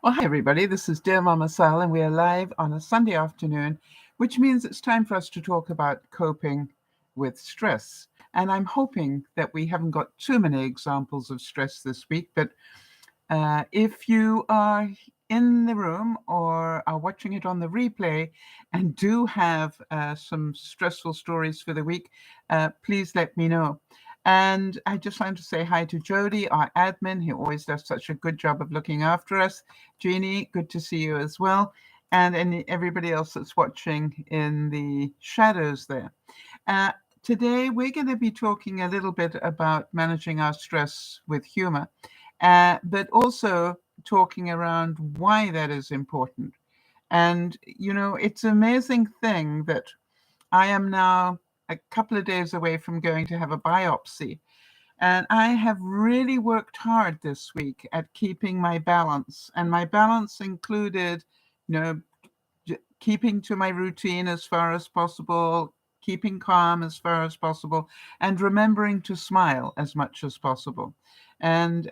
Well, hi, everybody. This is DearMamaSal, and we are live on a Sunday afternoon, which means it's time for us to talk about coping with stress. And I'm hoping that we haven't got too many examples of stress this week, but if you are in the room or are watching it on the replay and do have some stressful stories for the week, please let me know. And I just want to say hi to Jody, our admin, who always does such a good job of looking after us. Jeannie, good to see you as well. And everybody else that's watching in the shadows there. Uh, Today, we're going to be talking a little bit about managing our stress with humor, but also talking around why that is important. And, it's an amazing thing that I am now a couple of days away from going to have a biopsy. And I have really worked hard this week at keeping my balance. And my balance included, you know, keeping to my routine as far as possible, keeping calm as far as possible, and remembering to smile as much as possible. And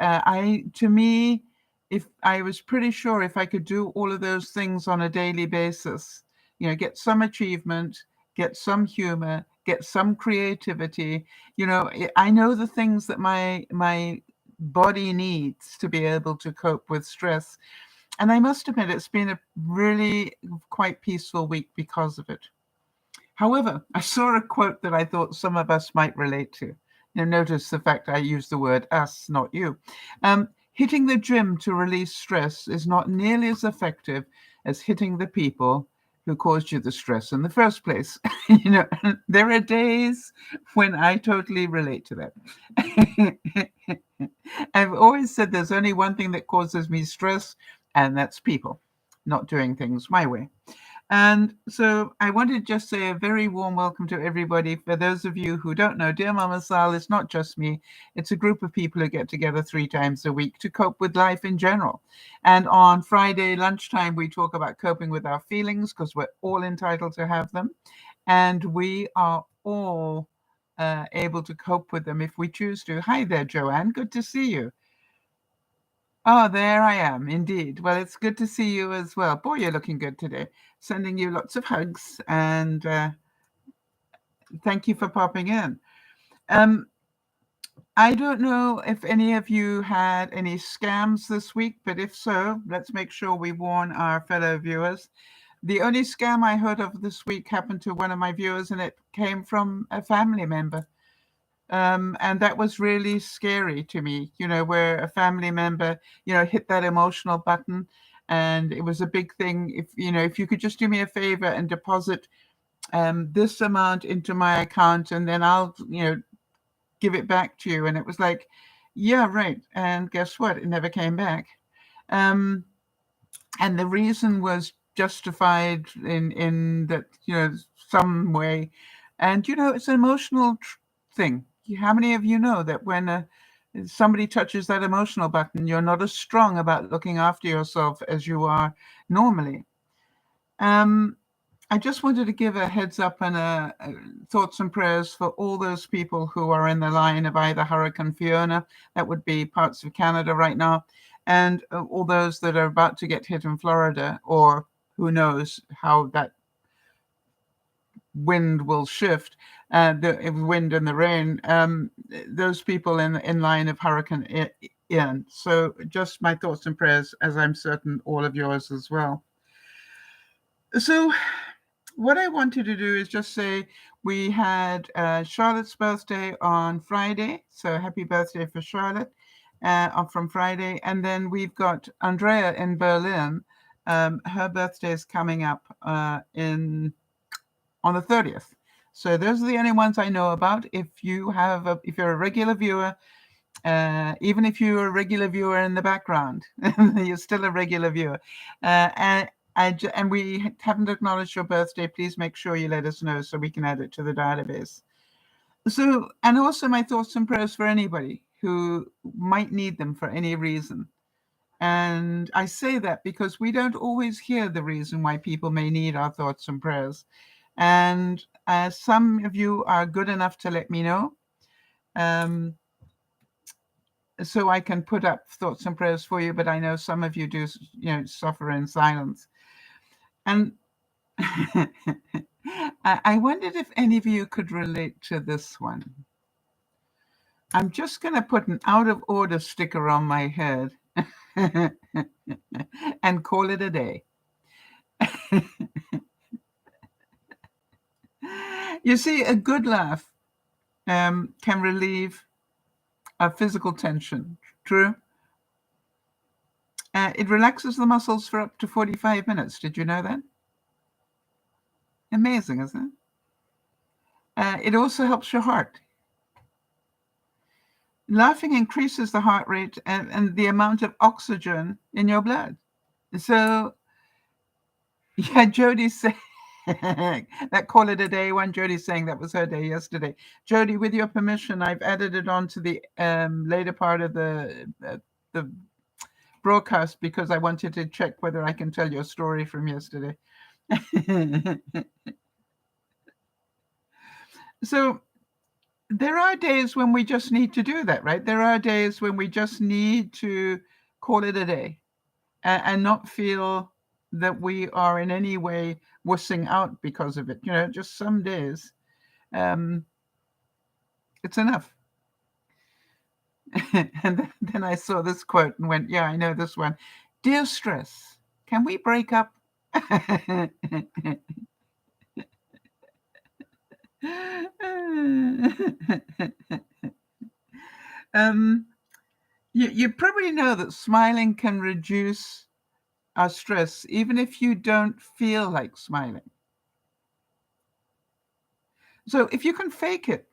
to me, if I was pretty sure if I could do all of those things on a daily basis, get some achievement, get some humor, get some creativity, I know the things that my body needs to be able to cope with stress. And I must admit, it's been a really quite peaceful week because of it. However, I saw a quote that I thought some of us might relate to. Notice the fact I use the word us, not you. Hitting the gym to release stress is not nearly as effective as hitting the people who caused you the stress in the first place. There are days when I totally relate to that. I've always said there's only one thing that causes me stress, and that's people not doing things my way. And so I wanted to just say a very warm welcome to everybody. For those of you who don't know, Dear Mama Sal is not just me. It's a group of people who get together 3 times a week to cope with life in general. And on Friday lunchtime, we talk about coping with our feelings because we're all entitled to have them. And we are all able to cope with them if we choose to. Hi there, Joanne. Good to see you. Oh, there I am, indeed. Well, it's good to see you as well. Boy, you're looking good today. Sending you lots of hugs and thank you for popping in. Um, I don't know if any of you had any scams this week, but if so, let's make sure we warn our fellow viewers. The only scam I heard of this week happened to one of my viewers, and it came from a family member. And that was really scary to me, where a family member, hit that emotional button. And it was a big thing. If you could just do me a favor and deposit this amount into my account, and then I'll, give it back to you. And it was like, yeah, right. And guess what? It never came back. Um, and the reason was justified in that, some way. And, it's an emotional thing. How many of you know that when somebody touches that emotional button, you're not as strong about looking after yourself as you are normally? Um, I just wanted to give a heads up and thoughts and prayers for all those people who are in the line of either Hurricane Fiona, that would be parts of Canada right now, and all those that are about to get hit in Florida, or who knows how that wind will shift, the wind and the rain, those people in line of Hurricane Ian. So just my thoughts and prayers, as I'm certain all of yours as well. So what I wanted to do is just say we had Charlotte's birthday on Friday. So happy birthday for Charlotte from Friday. And then we've got Andrea in Berlin. Her birthday is coming up on the 30th. So those are the only ones I know about. If you're a regular viewer, even if you're a regular viewer in the background, you're still a regular viewer. And we haven't acknowledged your birthday. Please make sure you let us know so we can add it to the database. So, and also my thoughts and prayers for anybody who might need them for any reason. And I say that because we don't always hear the reason why people may need our thoughts and prayers. And some of you are good enough to let me know. so I can put up thoughts and prayers for you, but I know some of you do, suffer in silence. And I wondered if any of you could relate to this one. I'm just going to put an out of order sticker on my head and call it a day. You see, a good laugh can relieve a physical tension. True. It relaxes the muscles for up to 45 minutes. Did you know that? Amazing, isn't it? It also helps your heart. Laughing increases the heart rate and the amount of oxygen in your blood. So, yeah, Jody said that call it a day one. Jody's saying that was her day yesterday. Jody, with your permission, I've added it on to the later part of the broadcast because I wanted to check whether I can tell you a story from yesterday. So there are days when we just need to do that, right? There are days when we just need to call it a day and not feel that we are in any way wussing out because of it. Just some days it's enough. And then I saw this quote and went, yeah, I know this one. Dear stress, can we break up? You probably know that smiling can reduce our stress, even if you don't feel like smiling. So if you can fake it,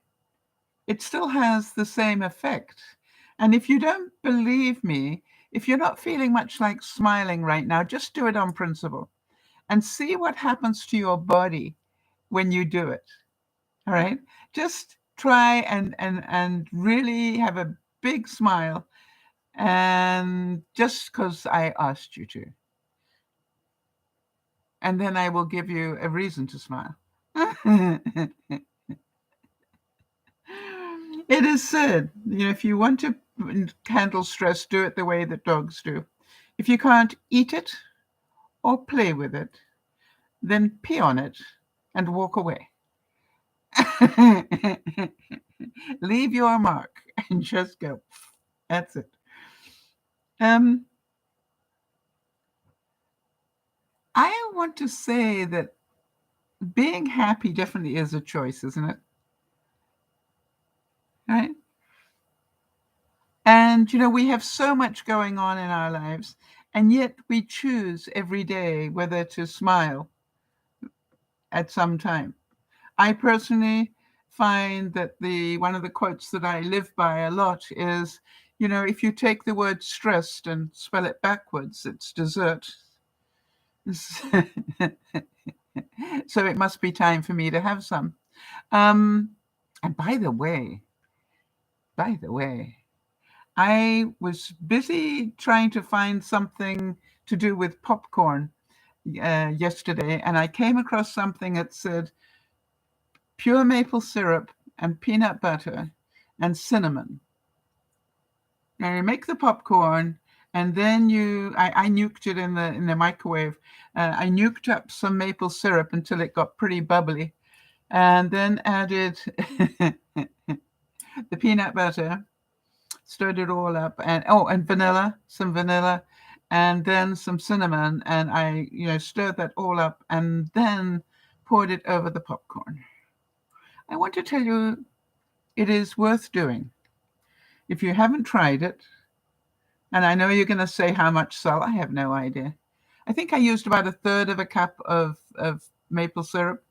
it still has the same effect. And if you don't believe me, if you're not feeling much like smiling right now, just do it on principle and see what happens to your body when you do it. All right. Just try and really have a big smile, and just because I asked you to. And then I will give you a reason to smile. It is said, if you want to handle stress, do it the way that dogs do. If you can't eat it or play with it, then pee on it and walk away. Leave your mark and just go. That's it. I want to say that being happy definitely is a choice, isn't it? Right? And, we have so much going on in our lives, and yet we choose every day whether to smile at some time. I personally find that one of the quotes that I live by a lot is, if you take the word stressed and spell it backwards, it's dessert. So it must be time for me to have some. And by the way, I was busy trying to find something to do with popcorn yesterday, and I came across something that said pure maple syrup and peanut butter and cinnamon. Now you make the popcorn, and then I nuked it in the microwave. I nuked up some maple syrup until it got pretty bubbly, and then added the peanut butter, stirred it all up, and some vanilla, and then some cinnamon, and I stirred that all up, and then poured it over the popcorn. I want to tell you, it is worth doing. If you haven't tried it, and I know you're going to say how much salt, I have no idea. I think I used about a third of a cup of maple syrup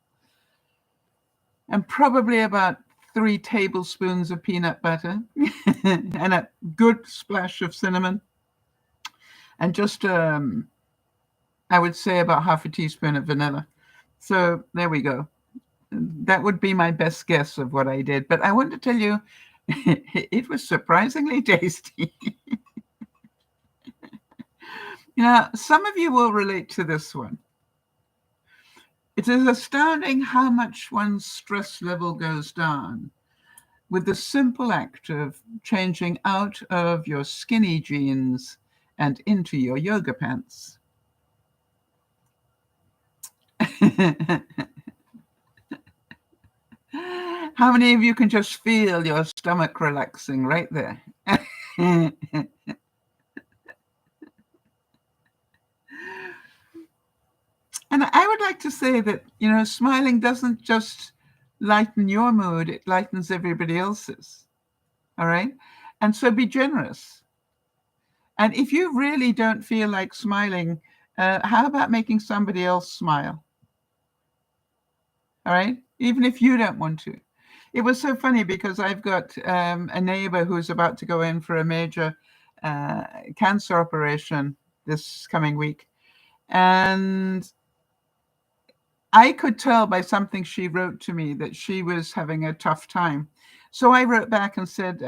and probably about 3 tablespoons of peanut butter and a good splash of cinnamon and just, I would say about half a teaspoon of vanilla. So there we go. That would be my best guess of what I did. But I want to tell you, it was surprisingly tasty. Some of you will relate to this one. It is astounding how much one's stress level goes down with the simple act of changing out of your skinny jeans and into your yoga pants. How many of you can just feel your stomach relaxing right there? And I would like to say that, smiling doesn't just lighten your mood, it lightens everybody else's. All right? And so be generous. And if you really don't feel like smiling, how about making somebody else smile? All right? Even if you don't want to. It was so funny because I've got a neighbor who's about to go in for a major cancer operation this coming week. And I could tell by something she wrote to me that she was having a tough time. So I wrote back and said,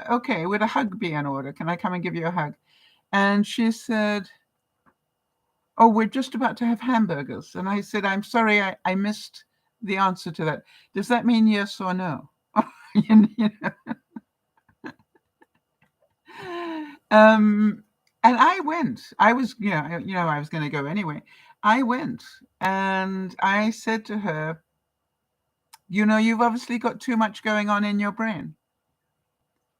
okay, would a hug be in order? Can I come and give you a hug? And she said, oh, we're just about to have hamburgers. And I said, I'm sorry, I missed the answer to that. Does that mean yes or no? And I went. I was, I was going to go anyway. I went and I said to her, you've obviously got too much going on in your brain.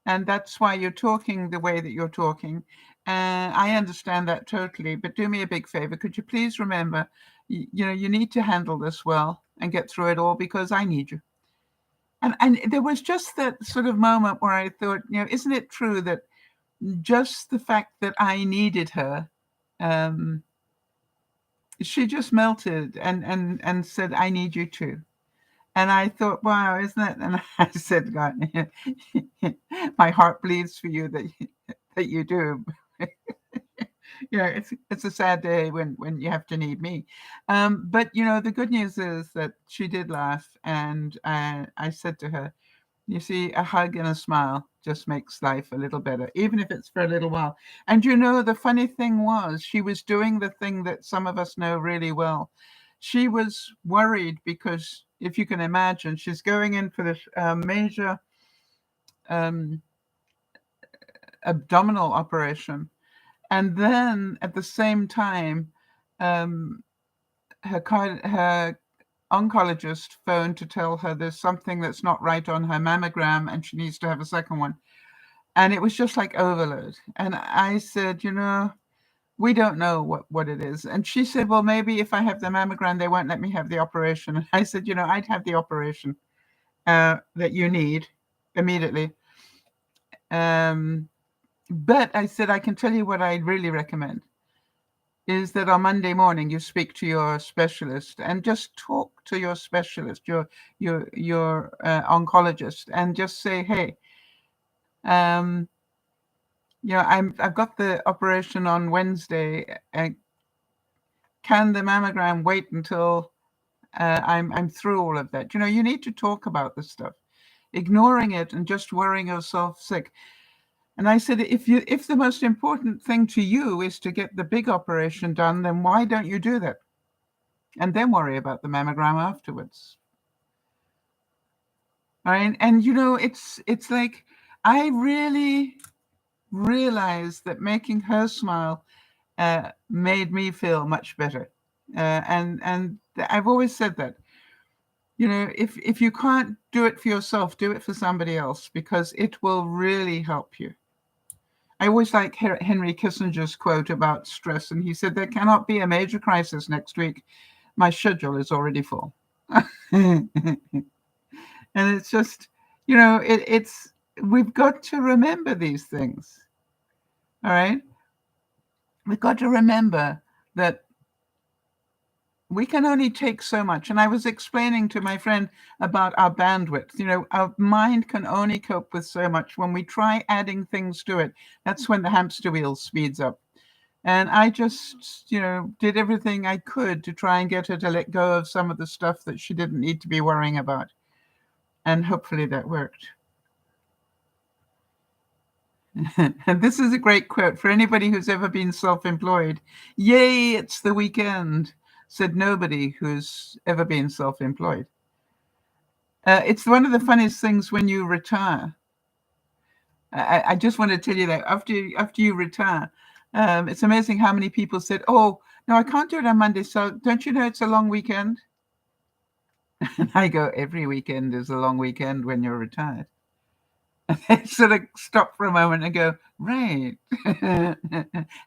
And that's why you're talking the way that you're talking. And I understand that totally. But do me a big favor. Could you please remember, you need to handle this well and get through it all because I need you. And there was just that sort of moment where I thought, isn't it true that just the fact that I needed her, she just melted and said, I need you too. And I thought, wow, isn't it? And I said, God, my heart bleeds for you that you do. It's a sad day when you have to need me. But, the good news is that she did laugh. And I said to her, you see, a hug and a smile just makes life a little better, even if it's for a little while. And the funny thing was, she was doing the thing that some of us know really well. She was worried because, if you can imagine, she's going in for this major abdominal operation. And then at the same time, her oncologist phoned to tell her there's something that's not right on her mammogram and she needs to have a second one. And it was just like overload. And I said, we don't know what it is. And she said, well, maybe if I have the mammogram, they won't let me have the operation. And I said, I'd have the operation that you need immediately. But I said, I can tell you what I really recommend is that on Monday morning you speak to your specialist and just talk to your specialist, your oncologist, and just say, hey, I've got the operation on Wednesday. Can the mammogram wait until I'm through all of that? You need to talk about this stuff. Ignoring it and just worrying yourself sick. And I said, if the most important thing to you is to get the big operation done, then why don't you do that? And then worry about the mammogram afterwards. All right? And it's like I really realized that making her smile made me feel much better. And I've always said that. If you can't do it for yourself, do it for somebody else because it will really help you. I always like Henry Kissinger's quote about stress, and he said, there cannot be a major crisis next week. My schedule is already full. And it's just, we've got to remember these things. All right? We've got to remember that we can only take so much. And I was explaining to my friend about our bandwidth. Our mind can only cope with so much. When we try adding things to it, that's when the hamster wheel speeds up. And I just, did everything I could to try and get her to let go of some of the stuff that she didn't need to be worrying about. And hopefully that worked. And this is a great quote for anybody who's ever been self-employed. Yay, it's the weekend, said nobody who's ever been self-employed. It's one of the funniest things when you retire. I just want to tell you that after you retire, it's amazing how many people said, "Oh, no, I can't do it on Monday. So don't you know it's a long weekend?" And I go, "Every weekend is a long weekend when you're retired." And they sort of stop for a moment and go, "Right."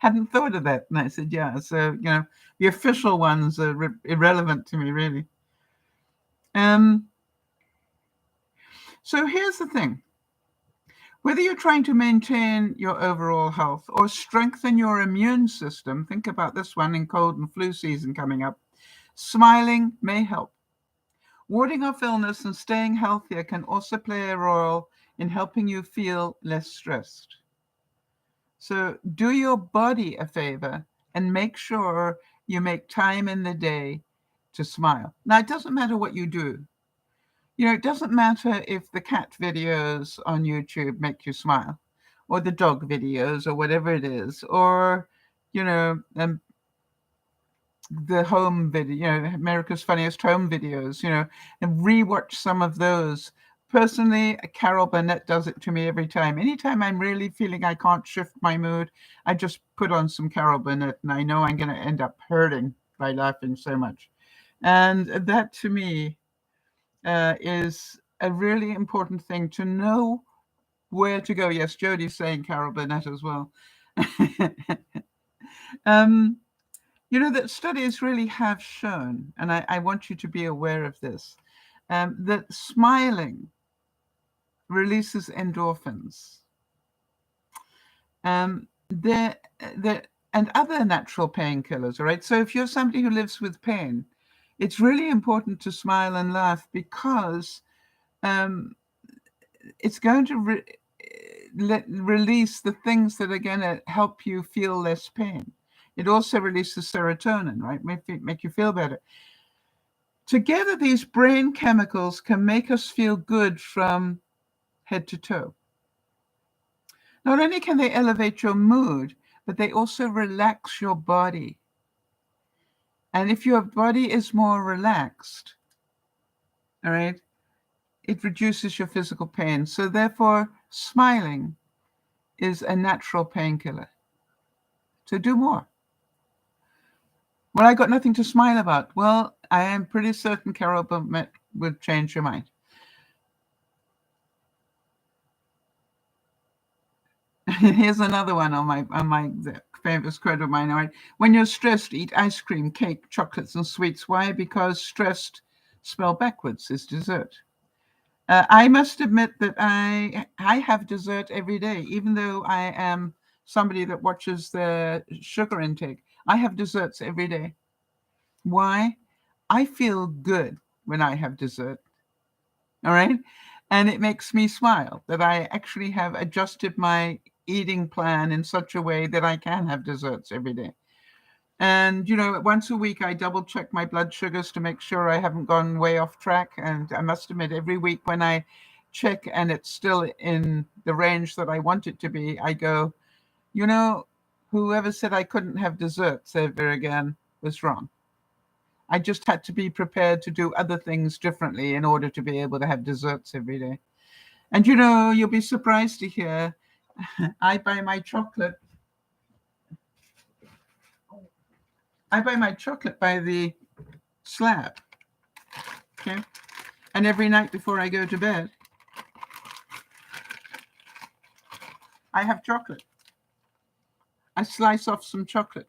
Hadn't thought of that. And I said, "Yeah." So the official ones are irrelevant to me, really. Um, so here's the thing. Whether you're trying to maintain your overall health or strengthen your immune system, think about this one in cold and flu season coming up, smiling may help. Warding off illness and staying healthier can also play a role in helping you feel less stressed. So do your body a favor and make sure you make time in the day to smile. Now, it doesn't matter what you do. It doesn't matter if the cat videos on YouTube make you smile, or the dog videos, or whatever it is, or, the home video, America's Funniest Home Videos, and rewatch some of those. Personally, Carol Burnett does it to me every time. Anytime I'm really feeling I can't shift my mood, I just put on some Carol Burnett, and I know I'm going to end up hurting by laughing so much. And that to me is a really important thing to know where to go. Yes, Jodie's saying Carol Burnett as well. um, that studies really have shown, and I want you to be aware of this, that smiling releases endorphins. There, and other natural painkillers, all right? So if you're somebody who lives with pain, it's really important to smile and laugh because it's going to release the things that are going to help you feel less pain. It also releases serotonin, right? Make you feel better. Together, these brain chemicals can make us feel good from head to toe. Not only can they elevate your mood, but they also relax your body. And if your body is more relaxed, all right, it reduces your physical pain. So therefore, smiling is a natural painkiller. So do more. Well, I got nothing to smile about. Well, I am pretty certain Carol Burnett would change your mind. Here's another one on my famous quote of mine. All right. When you're stressed, eat ice cream, cake, chocolates, and sweets. Why? Because stressed, spelled backwards, is dessert. I must admit that I have dessert every day, even though I am somebody that watches their sugar intake. I have desserts every day. Why? I feel good when I have dessert. All right. And it makes me smile that I actually have adjusted my eating plan in such a way that I can have desserts every day. And, once a week, I double check my blood sugars to make sure I haven't gone way off track. And I must admit, every week when I check and it's still in the range that I want it to be, I go, whoever said I couldn't have desserts ever again was wrong. I just had to be prepared to do other things differently in order to be able to have desserts every day. And you'll be surprised to hear I buy my chocolate. I buy my chocolate by the slab. Okay. And every night before I go to bed, I have chocolate. I slice off some chocolate.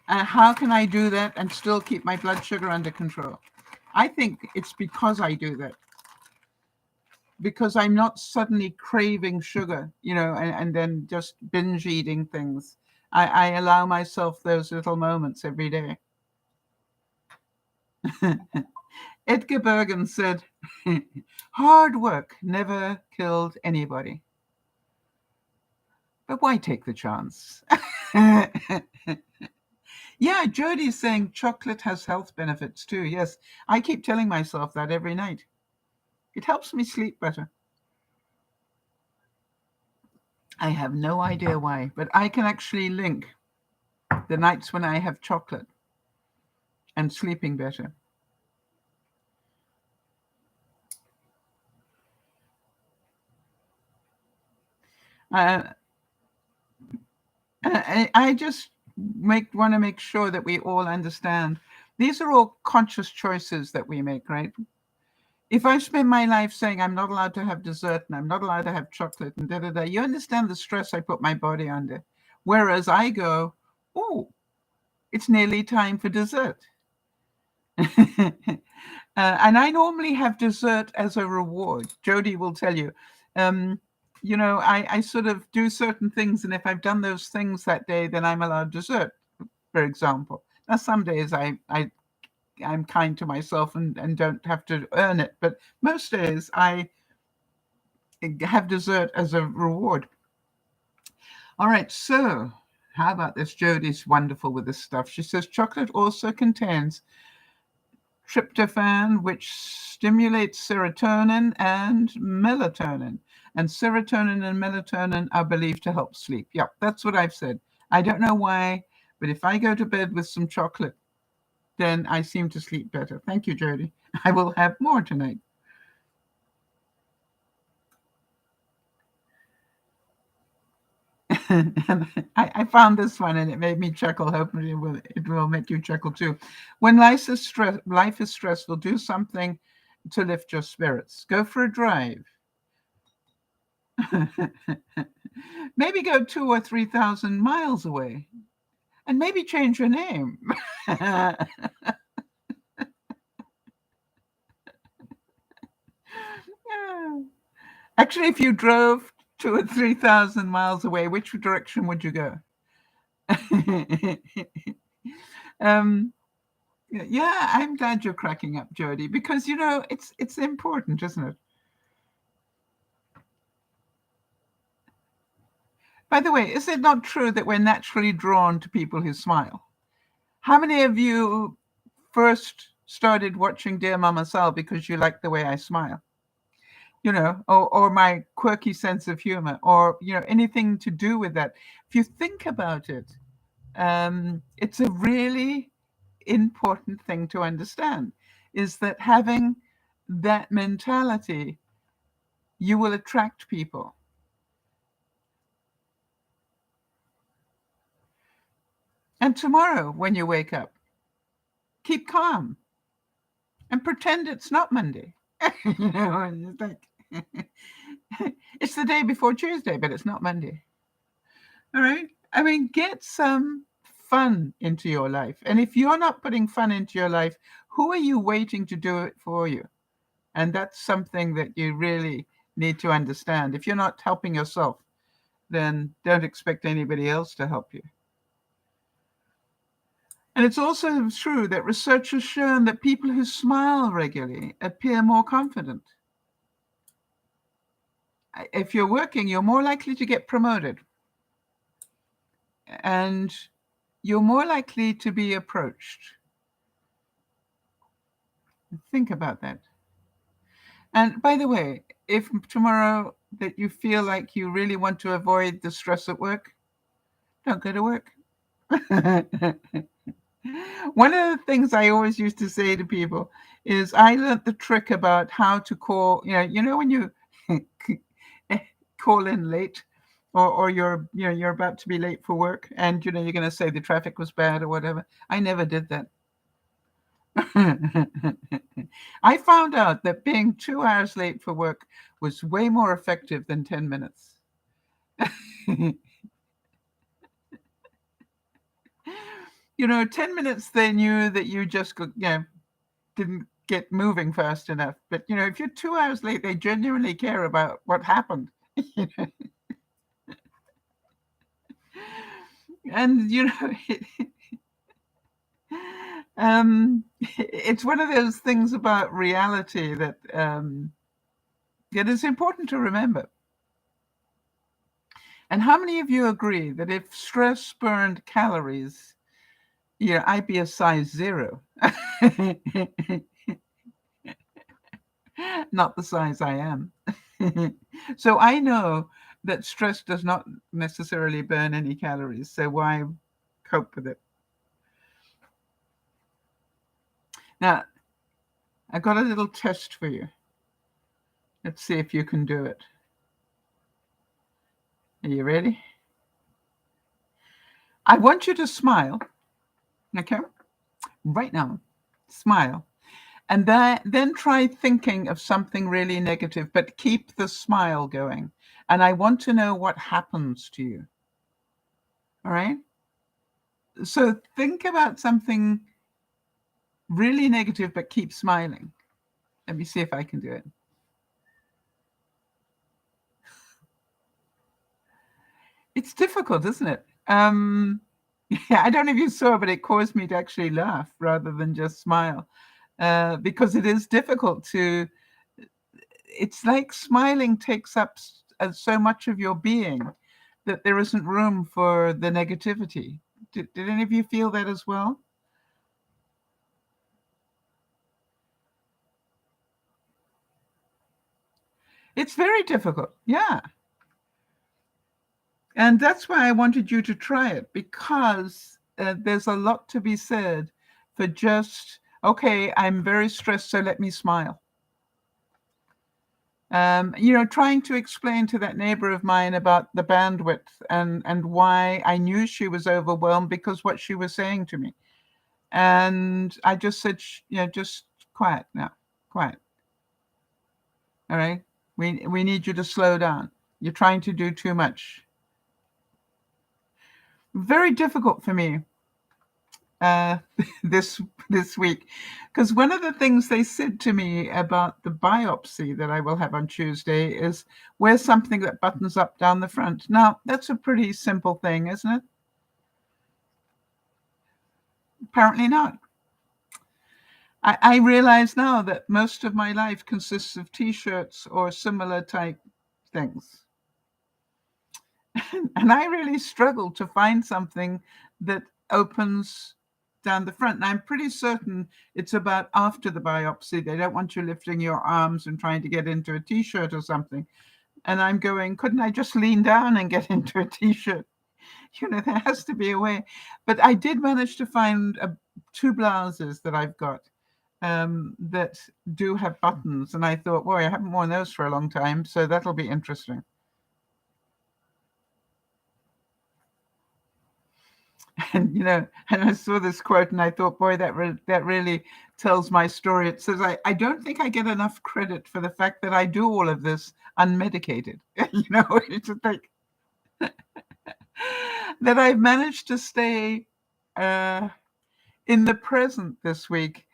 How can I do that and still keep my blood sugar under control? I think it's because I do that. Because I'm not suddenly craving sugar, and then just binge eating things. I allow myself those little moments every day. Edgar Bergen said, hard work never killed anybody. But why take the chance? Yeah, Jodie's saying chocolate has health benefits too. Yes, I keep telling myself that every night. It helps me sleep better. I have no idea why, but I can actually link the nights when I have chocolate and sleeping better. Uh, I just want to make sure that we all understand these are all conscious choices that we make, right? If I spend my life saying I'm not allowed to have dessert and I'm not allowed to have chocolate and da da da, you understand the stress I put my body under. Whereas I go, oh, it's nearly time for dessert. And I normally have dessert as a reward. Jody will tell you. Um, I sort of do certain things, and if I've done those things that day, then I'm allowed dessert, for example. Now, some days I'm kind to myself and don't have to earn it, but most days I have dessert as a reward. All right, so how about this? Jody's wonderful with this stuff. She says chocolate also contains tryptophan, which stimulates serotonin and melatonin. And serotonin and melatonin are believed to help sleep. Yep, that's what I've said. I don't know why, but if I go to bed with some chocolate, then I seem to sleep better. Thank you, Jody. I will have more tonight. And I found this one and it made me chuckle. Hopefully it will make you chuckle too. When life is stressful, do something to lift your spirits. Go for a drive. Maybe go 2 or 3,000 miles away and maybe change your name. Actually, if you drove 2 or 3,000 miles away, which direction would you go? um, yeah, I'm glad you're cracking up, Jody, because it's important, isn't it? By the way, is it not true that we're naturally drawn to people who smile? How many of you first started watching Dear Mama Sal because you like the way I smile? Or my quirky sense of humor, or anything to do with that. If you think about it, it's a really important thing to understand, is that having that mentality, you will attract people. And tomorrow, when you wake up, keep calm and pretend it's not Monday. And it's like, it's the day before Tuesday, but it's not Monday. All right. I mean, get some fun into your life. And if you're not putting fun into your life, who are you waiting to do it for you? And that's something that you really need to understand. If you're not helping yourself, then don't expect anybody else to help you. And it's also true that research has shown that people who smile regularly appear more confident. If you're working, you're more likely to get promoted. And you're more likely to be approached. Think about that. And by the way, if tomorrow that you feel like you really want to avoid the stress at work, don't go to work. One of the things I always used to say to people is I learned the trick about how to call, when you call in late, or you're about to be late for work, and you're going to say the traffic was bad or whatever. I never did that. I found out that being 2 hours late for work was way more effective than 10 minutes. 10 minutes, they knew that you just didn't get moving fast enough. But, if you're 2 hours late, they genuinely care about what happened. And, it's one of those things about reality that it is important to remember. And how many of you agree that if stress burned calories, I'd be a size 0? Not the size I am. So I know that stress does not necessarily burn any calories. So why cope with it? Now, I got a little test for you. Let's see if you can do it. Are you ready? I want you to smile, okay? Right now. Smile. And then try thinking of something really negative, but keep the smile going. And I want to know what happens to you. All right? So think about something really negative, but keep smiling. Let me see if I can do it. It's difficult, isn't it? Yeah, I don't know if you saw, but it caused me to actually laugh rather than just smile, because it is difficult to. It's like smiling takes up so much of your being that there isn't room for the negativity. Did any of you feel that as well? It's very difficult. Yeah. And that's why I wanted you to try it, because there's a lot to be said for just, okay, I'm very stressed, so let me smile. Trying to explain to that neighbor of mine about the bandwidth and why I knew she was overwhelmed because what she was saying to me. And I just said, just quiet now, quiet. All right. We need you to slow down. You're trying to do too much. Very difficult for me uh, this week, because one of the things they said to me about the biopsy that I will have on Tuesday is wear something that buttons up down the front. Now, that's a pretty simple thing, isn't it? Apparently not. I realize now that most of my life consists of T-shirts or similar type things. And I really struggle to find something that opens down the front. And I'm pretty certain it's about after the biopsy. They don't want you lifting your arms and trying to get into a T-shirt or something. And I'm going, couldn't I just lean down and get into a T-shirt? There has to be a way. But I did manage to find 2 blouses that I've got that do have buttons. And I thought, boy, I haven't worn those for a long time, so that'll be interesting. And I saw this quote and I thought, boy, that really tells my story. It says, I don't think I get enough credit for the fact that I do all of this unmedicated. It's like that I've managed to stay in the present this week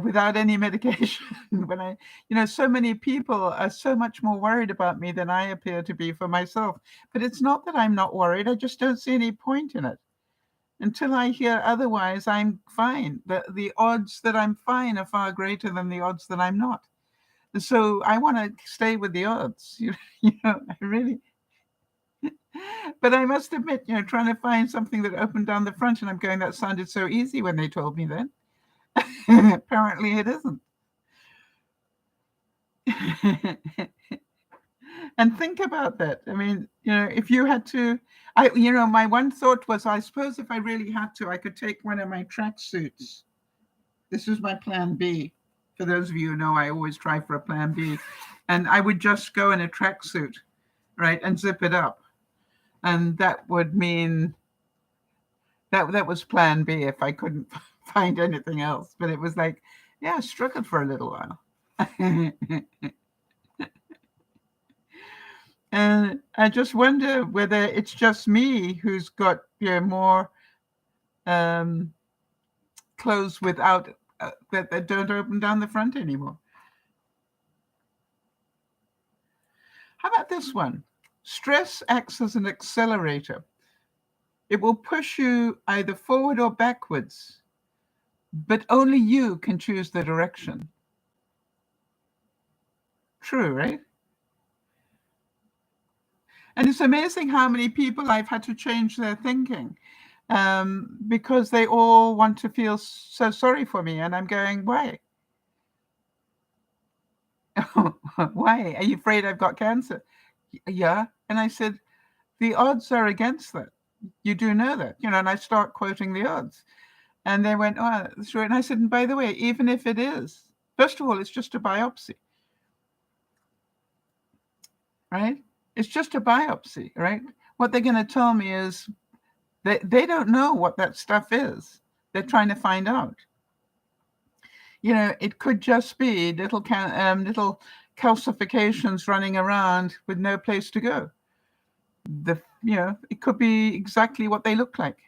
without any medication. When so many people are so much more worried about me than I appear to be for myself. But it's not that I'm not worried. I just don't see any point in it. Until I hear otherwise, I'm fine. The odds that I'm fine are far greater than the odds that I'm not. So I want to stay with the odds. I really. But I must admit, trying to find something that opened down the front, and I'm going, that sounded so easy when they told me that. Apparently it isn't. And think about that. I mean, if you had to, my one thought was, I suppose if I really had to, I could take one of my tracksuits. This is my plan B. For those of you who know, I always try for a plan B. And I would just go in a tracksuit, right, and zip it up. And that would mean that was plan B if I couldn't find anything else. But it was like, yeah, I struggled for a little while. And I just wonder whether it's just me who's got more clothes without that don't open down the front anymore. How about this one? Stress acts as an accelerator. It will push you either forward or backwards, but only you can choose the direction. True, right? And it's amazing how many people I've had to change their thinking because they all want to feel so sorry for me. And I'm going, why? Why? Are you afraid I've got cancer? Yeah. And I said, the odds are against that. You do know that, and I start quoting the odds. And they went, oh, that's right. And I said, and by the way, even if it is, first of all, it's just a biopsy, right? It's just a biopsy, right? what they're going to tell me is they don't know what that stuff is. They're trying to find out. It could just be little calcifications running around with no place to go. It could be exactly what they look like.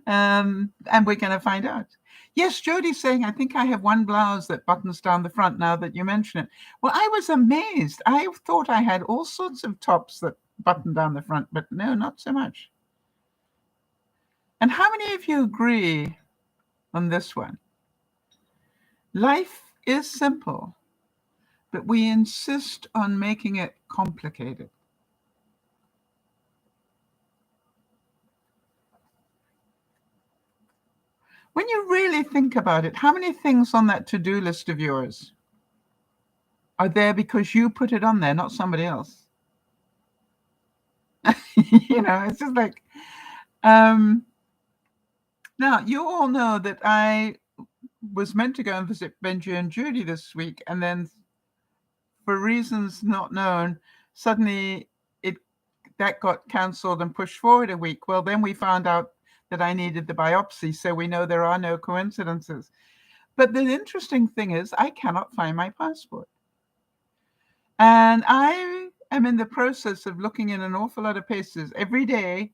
And we're going to find out. Yes, Jody's saying, I think I have one blouse that buttons down the front now that you mention it. Well, I was amazed. I thought I had all sorts of tops that button down the front, but no, not so much. And how many of you agree on this one? Life is simple, but we insist on making it complicated. When you really think about it, how many things on that to-do list of yours are there because you put it on there, not somebody else? It's just like, now you all know that I was meant to go and visit Benji and Judy this week, and then for reasons not known, suddenly that got cancelled and pushed forward a week. Well, then we found out that I needed the biopsy, so we know there are no coincidences. But the interesting thing is I cannot find my passport. And I am in the process of looking in an awful lot of places. Every day,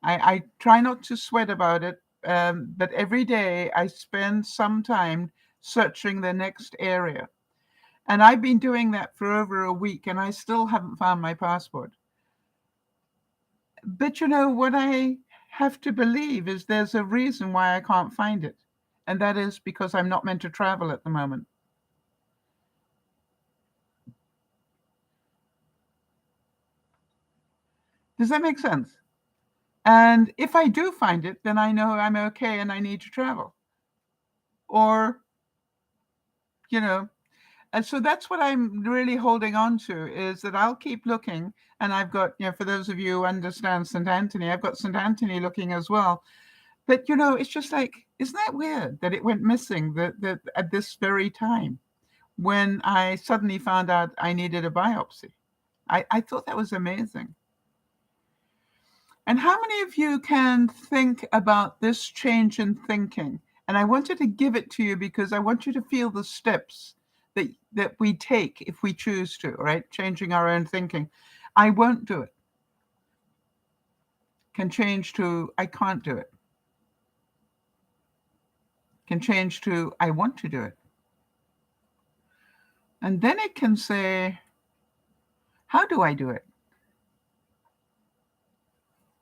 I try not to sweat about it, but every day I spend some time searching the next area. And I've been doing that for over a week, and I still haven't found my passport. But what I have to believe is there's a reason why I can't find it. And that is because I'm not meant to travel at the moment. Does that make sense? And if I do find it, then I know I'm okay and I need to travel. Or, and so that's what I'm really holding on to, is that I'll keep looking. And I've got, for those of you who understand St. Anthony, I've got St. Anthony looking as well. But, it's just like, isn't that weird that it went missing at this very time when I suddenly found out I needed a biopsy? I thought that was amazing. And how many of you can think about this change in thinking? And I wanted to give it to you because I want you to feel the steps that we take if we choose to, right? Changing our own thinking. I won't do it. Can change to I can't do it. Can change to I want to do it. And then it can say, how do I do it?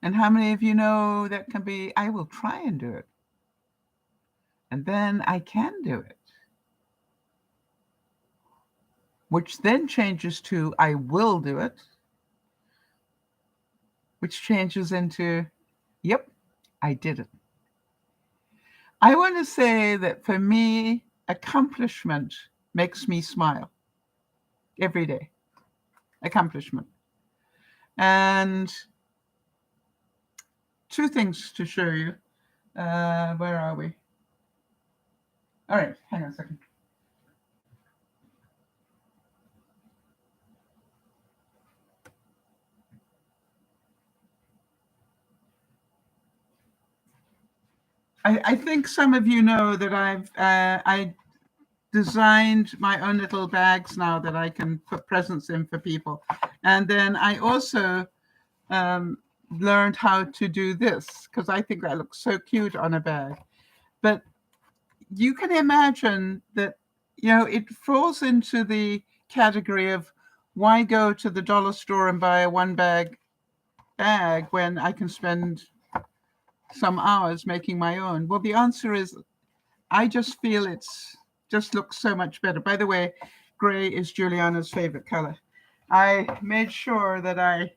And how many of you know that can be, I will try and do it. And then I can do it. Which then changes to I will do it. Which changes into, yep, I did it. I want to say that for me, accomplishment makes me smile every day. Accomplishment. And two things to show you. Where are we? All right, hang on a second. I think some of you know that I designed my own little bags now that I can put presents in for people. And then I also learned how to do this because I think that looks so cute on a bag. But you can imagine that, it falls into the category of why go to the dollar store and buy a one bag when I can spend some hours making my own? Well, the answer is I just feel it's just looks so much better. By the way, gray is Juliana's favorite color. I made sure that I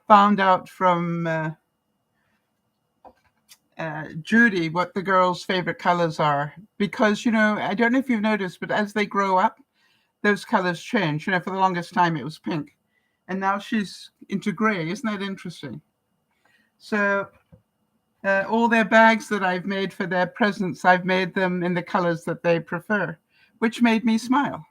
found out from Judy what the girls' favorite colors are, because I don't know if you've noticed, but as they grow up, those colors change. For the longest time it was pink, and now she's into gray. Isn't that interesting? So all their bags that I've made for their presents, I've made them in the colors that they prefer, which made me smile.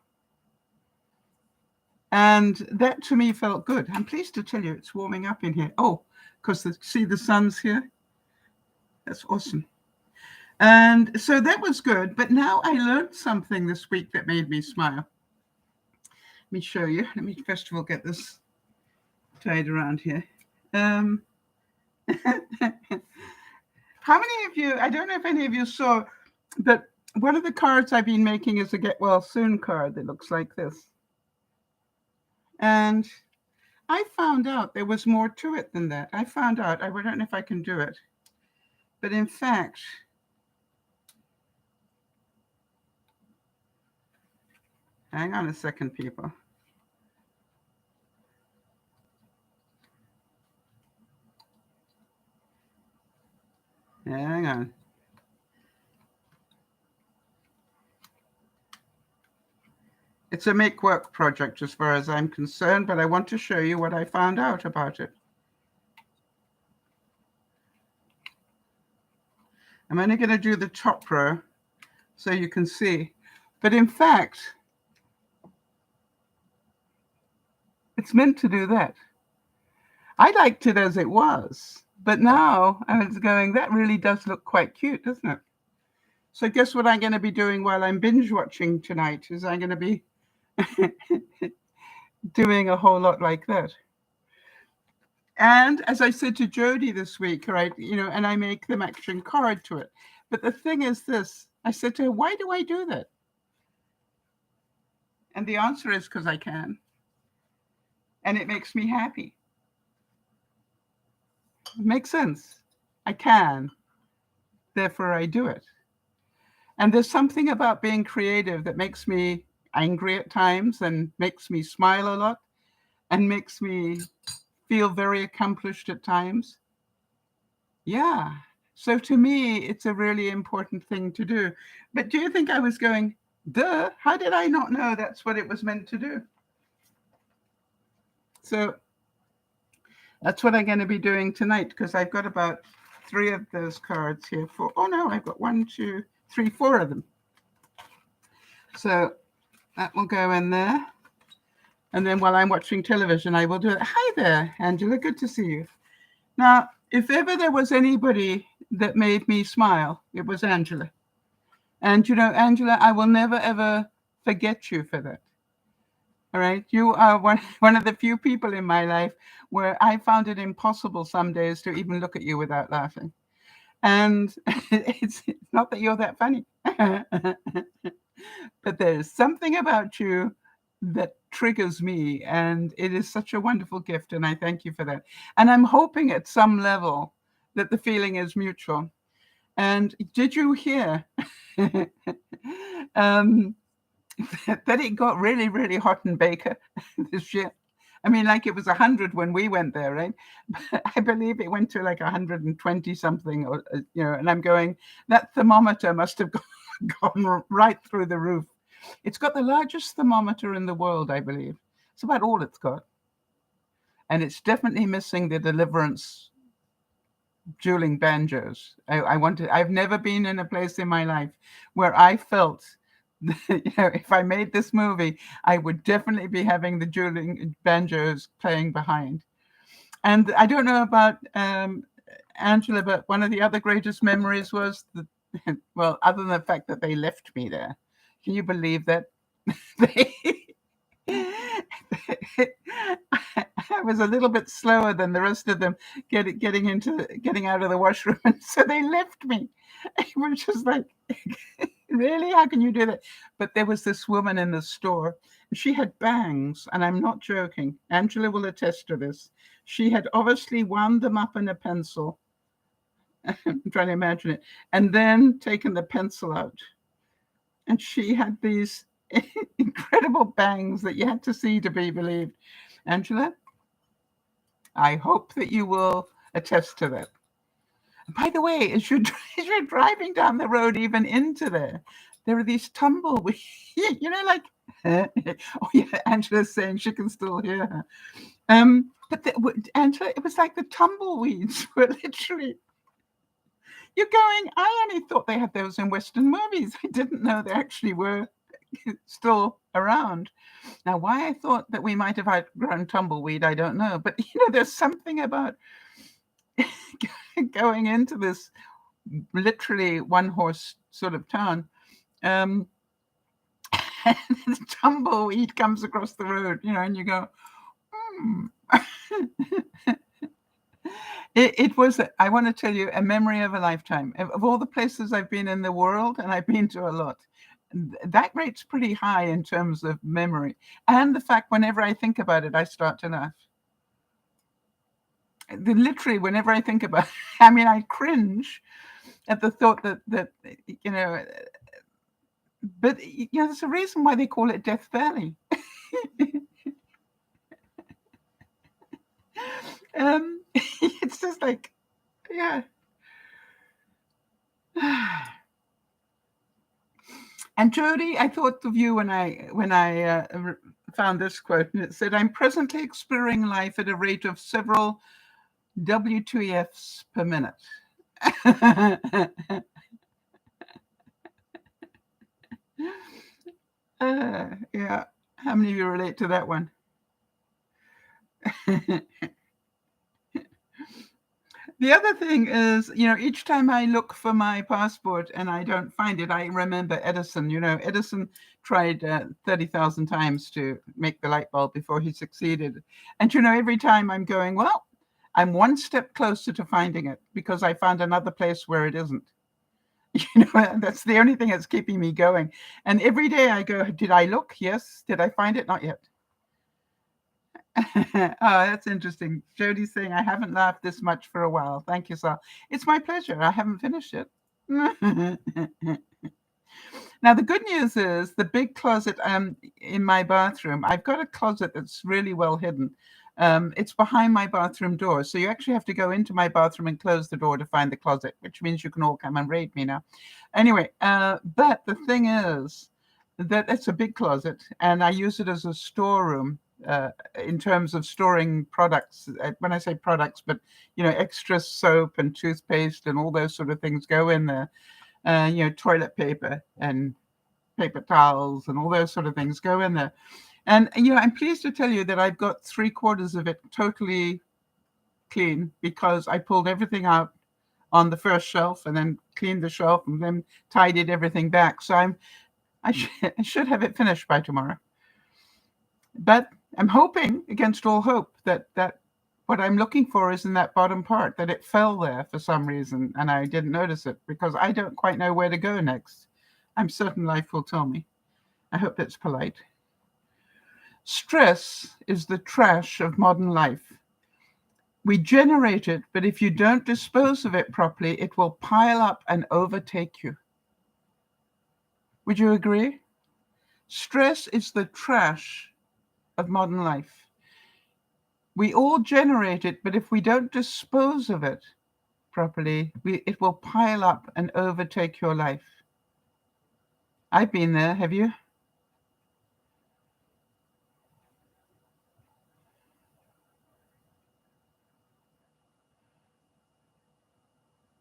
And that to me felt good. I'm pleased to tell you it's warming up in here. Oh, because see the sun's here? That's awesome. And so that was good. But now I learned something this week that made me smile. Let me show you. Let me first of all get this tied around here. How many of you, I don't know if any of you saw, but one of the cards I've been making is a get well soon card that looks like this. And I found out there was more to it than that. I found out, I don't know if I can do it, but in fact, hang on a second, people. Hang on. It's a make work project as far as I'm concerned, but I want to show you what I found out about it. I'm only going to do the top row so you can see. But in fact, it's meant to do that. I liked it as it was, but now I was going, that really does look quite cute, doesn't it? So guess what I'm going to be doing while I'm binge watching tonight is I'm going to be doing a whole lot like that. And as I said to Jody this week, right, and I make the matching card to it. But the thing is this, I said to her, why do I do that? And the answer is because I can. And it makes me happy. It makes sense. I can. Therefore, I do it. And there's something about being creative that makes me angry at times and makes me smile a lot and makes me feel very accomplished at times. Yeah. So to me, it's a really important thing to do. But do you think I was going, duh, how did I not know that's what it was meant to do? So that's what I'm going to be doing tonight, because I've got about 3 of those cards here. I've got 1, 2, 3, 4 of them. So that will go in there. And then while I'm watching television, I will do it. Hi there, Angela. Good to see you. Now, if ever there was anybody that made me smile, it was Angela. And, Angela, I will never, ever forget you for that. All right. You are one of the few people in my life where I found it impossible some days to even look at you without laughing. And it's not that you're that funny, but there's something about you that triggers me, and it is such a wonderful gift, and I thank you for that. And I'm hoping at some level that the feeling is mutual. And did you hear that it got really, really hot in Baker this year? I mean, like it was 100 when we went there, right? But I believe it went to like 120 something, or and I'm going, that thermometer must have gone right through the roof. It's got the largest thermometer in the world, I believe. It's about all it's got. And it's definitely missing the Deliverance dueling banjos. I've never been in a place in my life where I felt if I made this movie, I would definitely be having the dueling banjos playing behind. And I don't know about Angela, but one of the other greatest memories was well, other than the fact that they left me there. Can you believe that? I was a little bit slower than the rest of them getting out of the washroom, and so they left me. It was just like, really? How can you do that? But there was this woman in the store. She had bangs, and I'm not joking. Angela will attest to this. She had obviously wound them up in a pencil. I'm trying to imagine it. And then taken the pencil out. And she had these incredible bangs that you had to see to be believed. Angela, I hope that you will attest to that. By the way, as you're driving down the road, even into there are these tumbleweeds, like, oh yeah, Angela's saying she can still hear her. But Angela, it was like the tumbleweeds were literally, you're going, I only thought they had those in Western movies. I didn't know they actually were still around. Now, why I thought that we might have outgrown tumbleweed, I don't know. But, there's something about going into this literally one-horse sort of town. And the tumbleweed comes across the road, and you go, hmm. It was, I want to tell you, a memory of a lifetime. Of all the places I've been in the world, and I've been to a lot, that rate's pretty high in terms of memory. And the fact whenever I think about it, I start to laugh. Literally, whenever I think about it, I mean, I cringe at the thought that but there's a reason why they call it Death Valley. It's just like, yeah. And Jody, I thought of you when I found this quote, and it said, "I'm presently experiencing life at a rate of several W2Fs per minute." Yeah. How many of you relate to that one? The other thing is, each time I look for my passport and I don't find it, I remember Edison. Edison tried 30,000 times to make the light bulb before he succeeded. And, every time I'm going, well, I'm one step closer to finding it because I found another place where it isn't. That's the only thing that's keeping me going. And every day I go, did I look? Yes. Did I find it? Not yet. Oh, that's interesting. Jody's saying, I haven't laughed this much for a while. Thank you, Sal. It's my pleasure. I haven't finished it. Now, the good news is the big closet in my bathroom, I've got a closet that's really well hidden. It's behind my bathroom door. So you actually have to go into my bathroom and close the door to find the closet, which means you can all come and raid me now. Anyway, but the thing is that it's a big closet, and I use it as a storeroom. In terms of storing products, when I say products, but extra soap and toothpaste and all those sort of things go in there. Toilet paper and paper towels and all those sort of things go in there. And I'm pleased to tell you that I've got 3/4 of it totally clean because I pulled everything out on the first shelf and then cleaned the shelf and then tidied everything back. So I should have it finished by tomorrow. But I'm hoping, against all hope, that what I'm looking for is in that bottom part, that it fell there for some reason and I didn't notice it because I don't quite know where to go next. I'm certain life will tell me. I hope it's polite. Stress is the trash of modern life. We generate it, but if you don't dispose of it properly, it will pile up and overtake you. Would you agree? Stress is the trash of modern life. We all generate it, but if we don't dispose of it properly, it will pile up and overtake your life. I've been there, have you?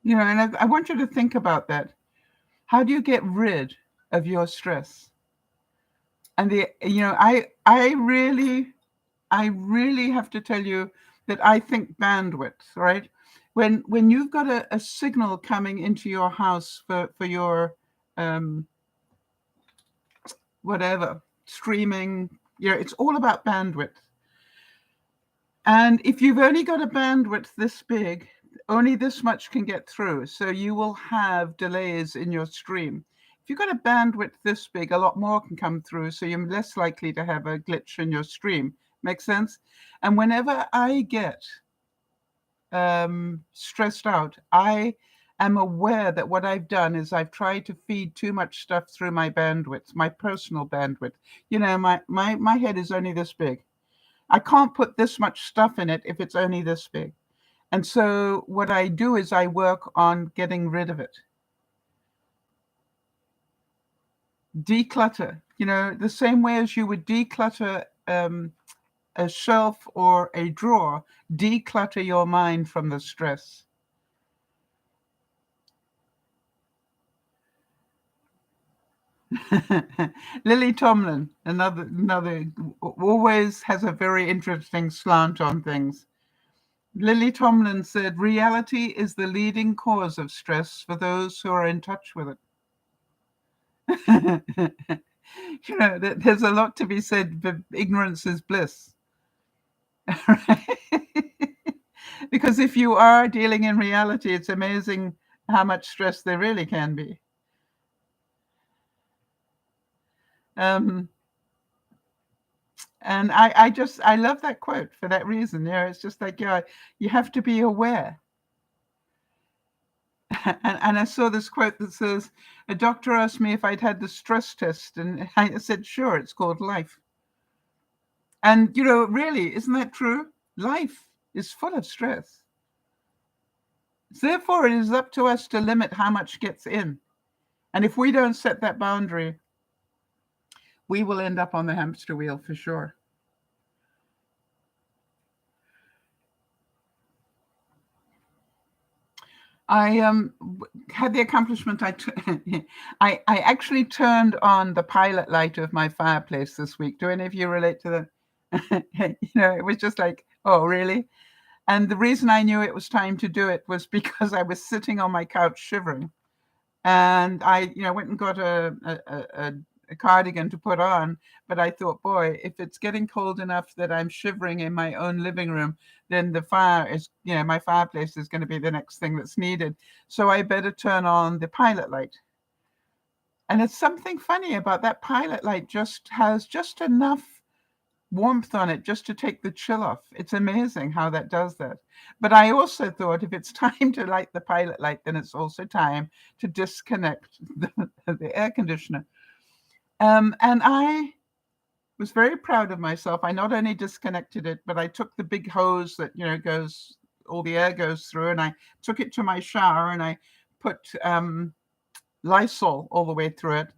And I want you to think about that. How do you get rid of your stress? And I really have to tell you that I think bandwidth, right? When you've got a signal coming into your house for your whatever streaming, it's all about bandwidth. And if you've only got a bandwidth this big, only this much can get through. So you will have delays in your stream. If you've got a bandwidth this big, a lot more can come through. So you're less likely to have a glitch in your stream. Make sense? And whenever I get stressed out, I am aware that what I've done is I've tried to feed too much stuff through my bandwidth, my personal bandwidth. My head is only this big. I can't put this much stuff in it if it's only this big. And so what I do is I work on getting rid of it. Declutter, the same way as you would declutter a shelf or a drawer, declutter your mind from the stress. Lily Tomlin, another always has a very interesting slant on things. Lily Tomlin said, reality is the leading cause of stress for those who are in touch with it. There's a lot to be said, but ignorance is bliss. Because if you are dealing in reality, it's amazing how much stress there really can be. And I love that quote for that reason. It's just like, you have to be aware. And I saw this quote that says, a doctor asked me if I'd had the stress test, and I said, sure, it's called life. And, really, isn't that true? Life is full of stress. Therefore, it is up to us to limit how much gets in. And if we don't set that boundary, we will end up on the hamster wheel for sure. I had the accomplishment. I actually turned on the pilot light of my fireplace this week. Do any of you relate to that? It was just like, oh, really? And the reason I knew it was time to do it was because I was sitting on my couch shivering, and I went and got a cardigan to put on. But I thought, boy, if it's getting cold enough that I'm shivering in my own living room, then the fire is, my fireplace is going to be the next thing that's needed. So I better turn on the pilot light. And it's something funny about that pilot light, just has just enough warmth on it just to take the chill off. It's amazing how that does that. But I also thought, if it's time to light the pilot light, then it's also time to disconnect the air conditioner. And I was very proud of myself. I not only disconnected it, but I took the big hose that goes, all the air goes through, and I took it to my shower, and I put Lysol all the way through it,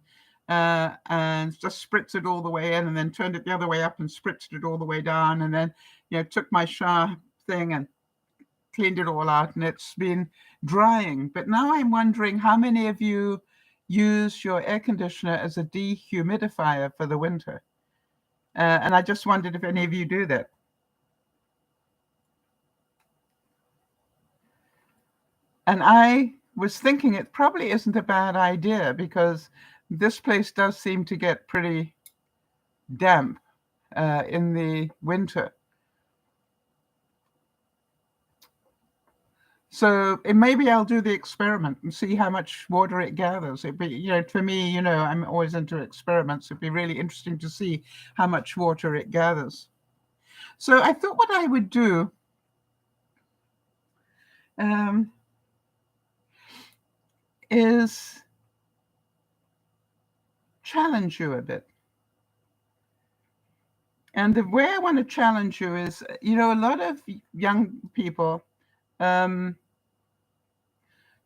and just spritzed it all the way in, and then turned it the other way up and spritzed it all the way down, and then took my shower thing and cleaned it all out, and it's been drying. But now I'm wondering how many of you use your air conditioner as a dehumidifier for the winter. And I just wondered if any of you do that. And I was thinking it probably isn't a bad idea, because this place does seem to get pretty damp in the winter. So maybe I'll do the experiment and see how much water it gathers. It'd be, for me, I'm always into experiments. It'd be really interesting to see how much water it gathers. So I thought what I would do is challenge you a bit. And the way I want to challenge you is, a lot of young people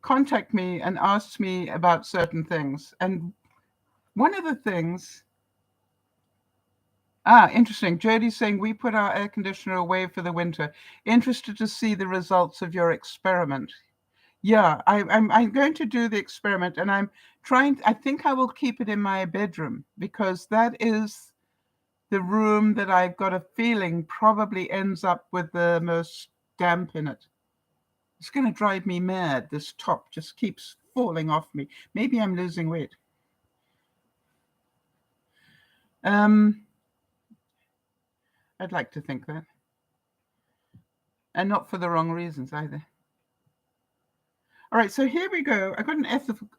contact me and ask me about certain things. And one of the things, interesting. Jody's saying, we put our air conditioner away for the winter. Interested to see the results of your experiment. Yeah, I'm going to do the experiment, and I think I will keep it in my bedroom, because that is the room that I've got a feeling probably ends up with the most damp in it. It's going to drive me mad. This top just keeps falling off me. Maybe I'm losing weight. I'd like to think that. And not for the wrong reasons either. All right, so here we go. I got an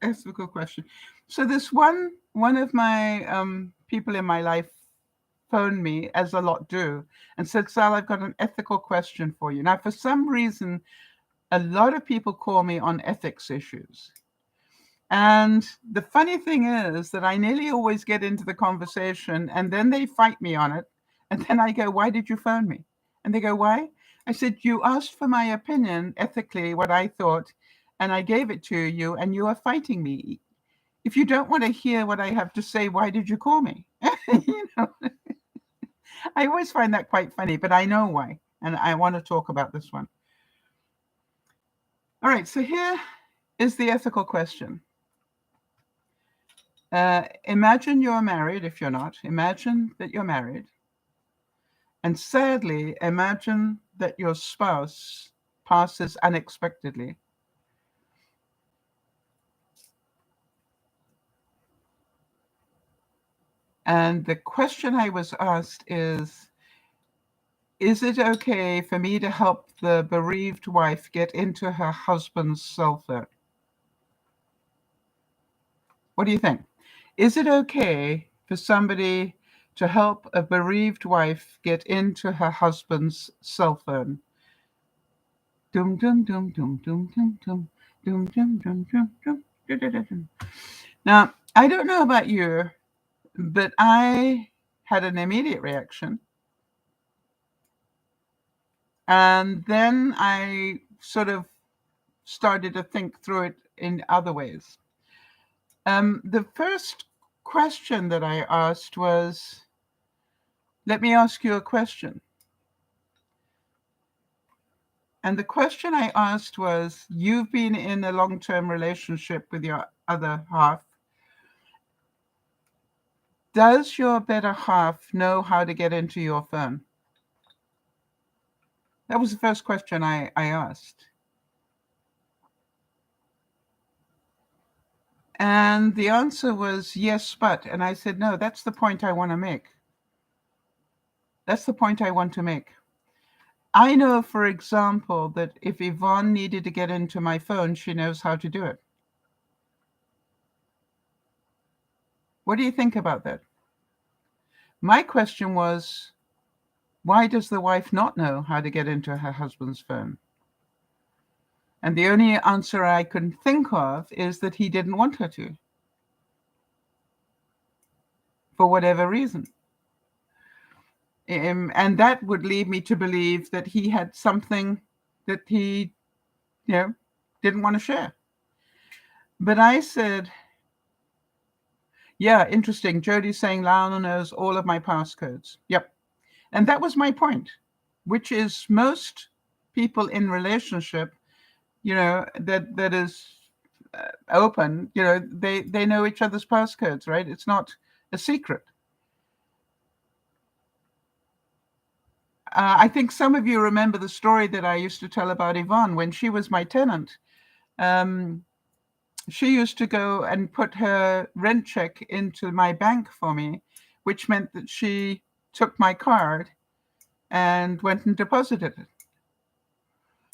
ethical question. So this one of my people in my life phoned me, as a lot do, and said, Sal, I've got an ethical question for you. Now, for some reason, a lot of people call me on ethics issues. And the funny thing is that I nearly always get into the conversation, and then they fight me on it. And then I go, why did you phone me? And they go, why? I said, you asked for my opinion, ethically, what I thought, and I gave it to you, and you are fighting me. If you don't want to hear what I have to say, why did you call me? I always find that quite funny, but I know why. And I want to talk about this one. All right, so here is the ethical question. Imagine you're married. If you're not, imagine that you're married. And sadly, imagine that your spouse passes unexpectedly. And the question I was asked is it okay for me to help the bereaved wife get into her husband's cell phone? What do you think? Is it okay for somebody to help a bereaved wife get into her husband's cell phone? Dum dum dum dum dum dum dum dum dum dum dum dum. Now, I don't know about you, but I had an immediate reaction. And then I sort of started to think through it in other ways. The first question that I asked was, let me ask you a question. And the question I asked was, you've been in a long-term relationship with your other half. Does your better half know how to get into your phone? That was the first question I asked. And the answer was yes, but. And I said, no, that's the point I want to make. That's the point I want to make. I know, for example, that if Yvonne needed to get into my phone, she knows how to do it. What do you think about that? My question was, why does the wife not know how to get into her husband's phone? And the only answer I can think of is that he didn't want her to, for whatever reason. And that would lead me to believe that he had something that he, didn't want to share. But I said, yeah, interesting. Jody's saying Lionel knows all of my passcodes. Yep. And that was my point, which is most people in relationship, that is open, they know each other's passcodes, right? It's not a secret. I think some of you remember the story that I used to tell about Yvonne when she was my tenant. She used to go and put her rent check into my bank for me, which meant that she took my card and went and deposited it.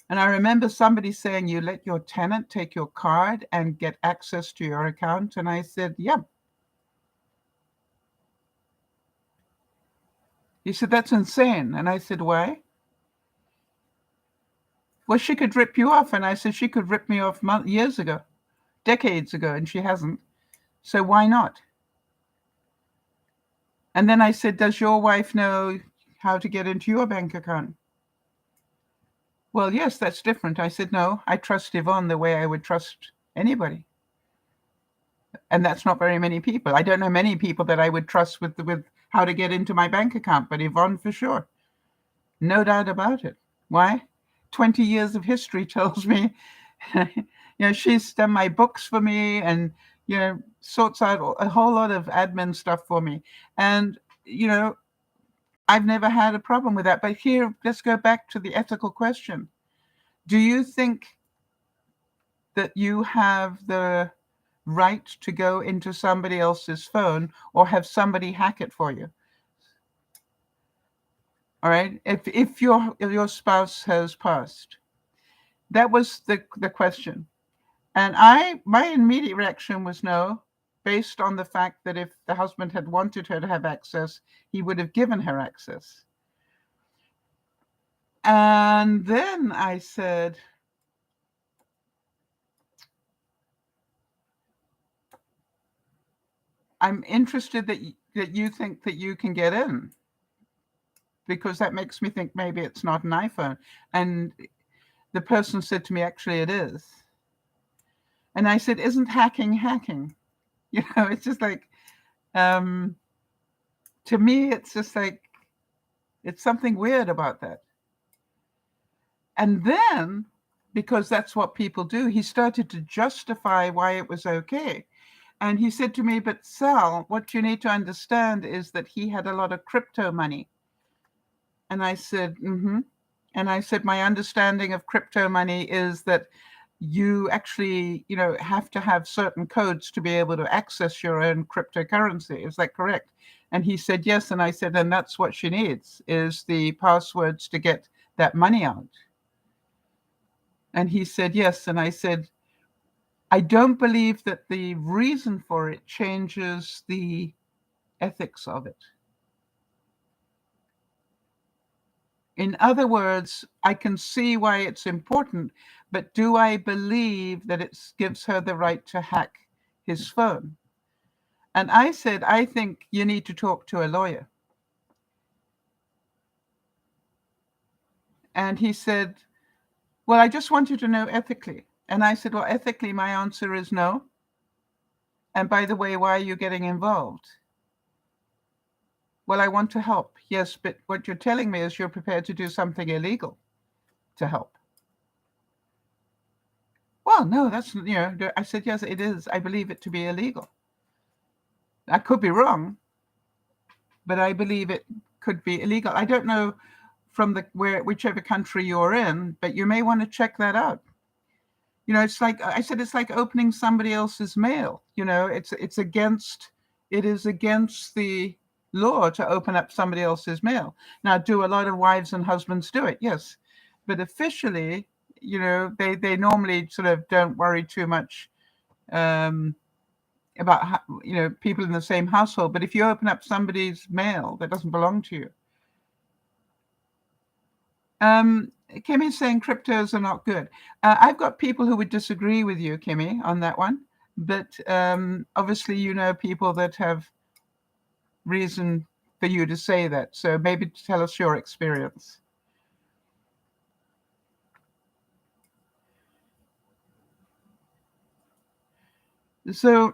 And I remember somebody saying, you let your tenant take your card and get access to your account? And I said, yeah. He said, that's insane. And I said, why? Well, she could rip you off. And I said, she could rip me off years ago, decades ago, and she hasn't. So why not? And then I said, does your wife know how to get into your bank account? Well, yes, that's different. I said, no, I trust Yvonne the way I would trust anybody. And that's not very many people. I don't know many people that I would trust with how to get into my bank account, but Yvonne for sure. No doubt about it. Why? 20 years of history tells me, she's done my books for me and, sorts out a whole lot of admin stuff for me. And, I've never had a problem with that. But here, let's go back to the ethical question. Do you think that you have the right to go into somebody else's phone or have somebody hack it for you? All right. If your spouse has passed, that was the question. And my immediate reaction was no, based on the fact that if the husband had wanted her to have access, he would have given her access. And then I said, I'm interested that you think that you can get in, because that makes me think maybe it's not an iPhone. And the person said to me, actually, it is. And I said, isn't hacking? It's just like, to me, it's just like, it's something weird about that. And then, because that's what people do, he started to justify why it was okay. And he said to me, but Sal, what you need to understand is that he had a lot of crypto money. And I said, mm-hmm. And I said, my understanding of crypto money is that you actually, have to have certain codes to be able to access your own cryptocurrency. Is that correct? And he said, yes. And I said, and that's what she needs, is the passwords to get that money out. And he said, yes. And I said, I don't believe that the reason for it changes the ethics of it. In other words, I can see why it's important, but do I believe that it gives her the right to hack his phone? And I said, I think you need to talk to a lawyer. And he said, well, I just want you to know ethically. And I said, well, ethically, my answer is no. And by the way, why are you getting involved? Well, I want to help. Yes, but what you're telling me is you're prepared to do something illegal to help. Well, no, that's, I said, yes, it is. I believe it to be illegal. I could be wrong, but I believe it could be illegal. I don't know from whichever country you're in, but you may want to check that out. It's like I said, it's like opening somebody else's mail. It is against the law to open up somebody else's mail. Now, do a lot of wives and husbands do it? Yes, but officially, they normally sort of don't worry too much about people in the same household. But if you open up somebody's mail that doesn't belong to you, Kimmy's saying cryptos are not good. I've got people who would disagree with you, Kimmy, on that one. But obviously, people that have reason for you to say that. So maybe tell us your experience. So,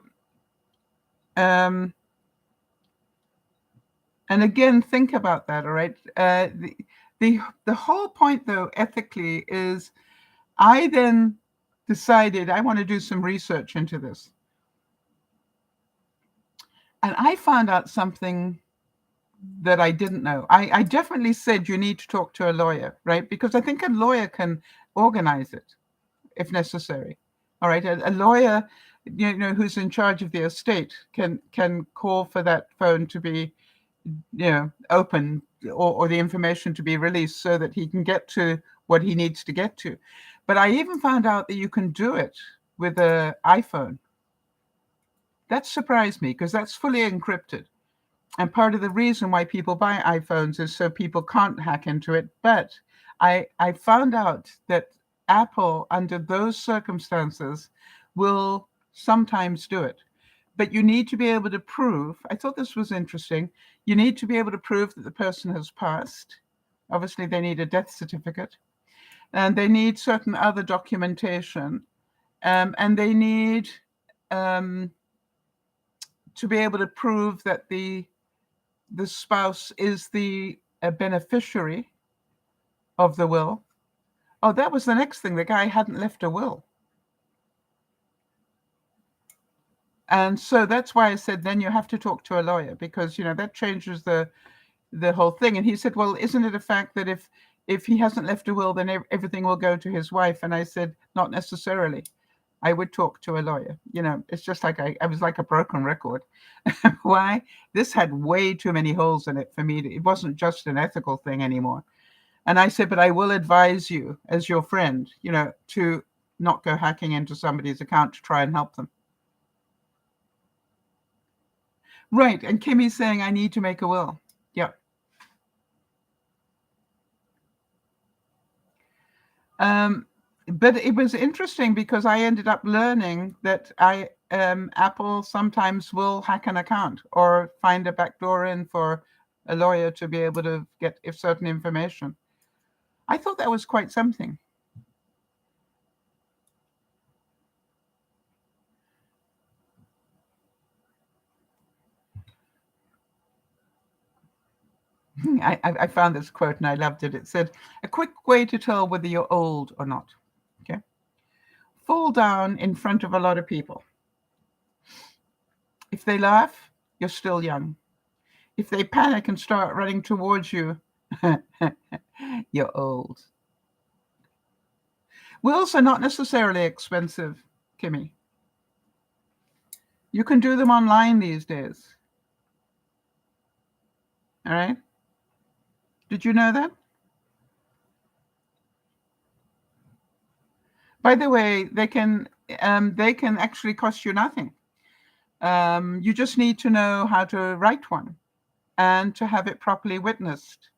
and again, think about that, all right? The whole point, though, ethically, is I then decided I want to do some research into this. And I found out something that I didn't know. I definitely said you need to talk to a lawyer, right? Because I think a lawyer can organize it if necessary. All right. A lawyer, who's in charge of the estate can call for that phone to be, open or the information to be released so that he can get to what he needs to get to. But I even found out that you can do it with an iPhone. That surprised me because that's fully encrypted. And part of the reason why people buy iPhones is so people can't hack into it. But I found out that Apple, under those circumstances, will sometimes do it. But you need to be able to prove, I thought this was interesting, you need to be able to prove that the person has passed. Obviously, they need a death certificate. And they need certain other documentation. And they need to be able to prove that the spouse is the beneficiary of the will. Oh, that was the next thing. The guy hadn't left a will. And so that's why I said, then you have to talk to a lawyer because, that changes the whole thing. And he said, well, isn't it a fact that if he hasn't left a will, then everything will go to his wife? And I said, not necessarily. I would talk to a lawyer. It's just like I was like a broken record. Why? This had way too many holes in it for me. It wasn't just an ethical thing anymore. And I said, but I will advise you as your friend, to not go hacking into somebody's account to try and help them. Right. And Kimmy's saying, I need to make a will. Yeah. But it was interesting because I ended up learning that Apple sometimes will hack an account or find a backdoor in for a lawyer to be able to get certain information. I thought that was quite something. I found this quote and I loved it. It said, a quick way to tell whether you're old or not. Okay. Fall down in front of a lot of people. If they laugh, you're still young. If they panic and start running towards you, you're old. Wills are not necessarily expensive, Kimmy. You can do them online these days. All right? Did you know that? By the way, they can actually cost you nothing. You just need to know how to write one and to have it properly witnessed.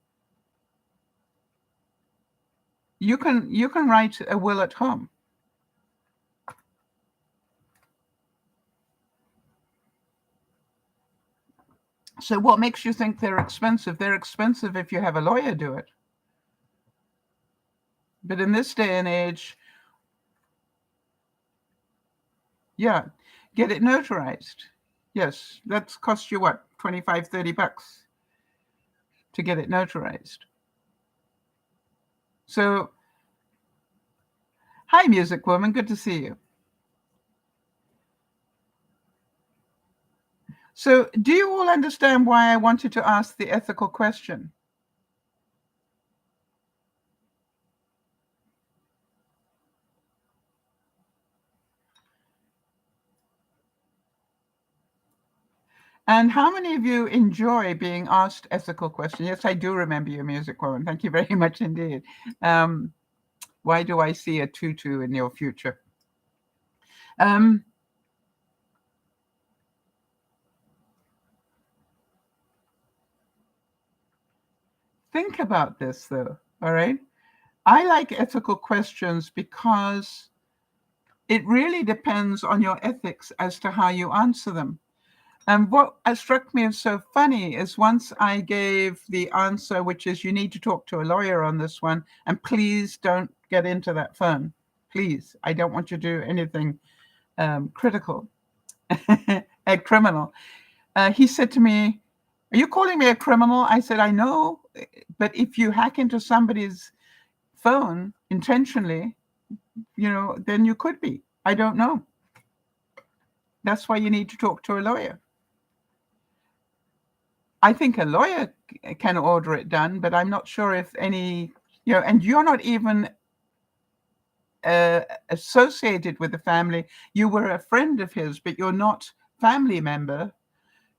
You can write a will at home. So what makes you think they're expensive? They're expensive if you have a lawyer do it. But in this day and age, yeah, get it notarized. Yes, that's cost you what, 25, 30 bucks to get it notarized. So, hi, Music Woman, good to see you. So, do you all understand why I wanted to ask the ethical question? And how many of you enjoy being asked ethical questions? Yes, I do remember you, Music Woman. Thank you very much indeed. Why do I see a tutu in your future? Think about this, though, all right? I like ethical questions because it really depends on your ethics as to how you answer them. And what struck me as so funny is once I gave the answer, which is you need to talk to a lawyer on this one, and please don't get into that phone. Please, I don't want you to do anything critical, a criminal. He said to me, "Are you calling me a criminal?" I said, "I know, but if you hack into somebody's phone intentionally, then you could be. I don't know. That's why you need to talk to a lawyer." I think a lawyer can order it done, but I'm not sure if any, and you're not even associated with the family. You were a friend of his, but you're not family member.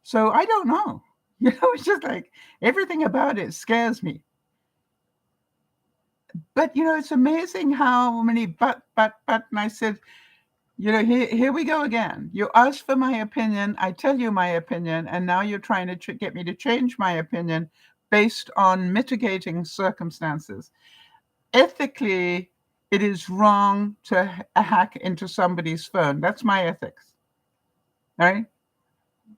So I don't know. It's just like everything about it scares me. But, it's amazing how many but, and I said, here we go again. You asked for my opinion. I tell you my opinion. And now you're trying to get me to change my opinion based on mitigating circumstances. Ethically, it is wrong to hack into somebody's phone. That's my ethics. All right?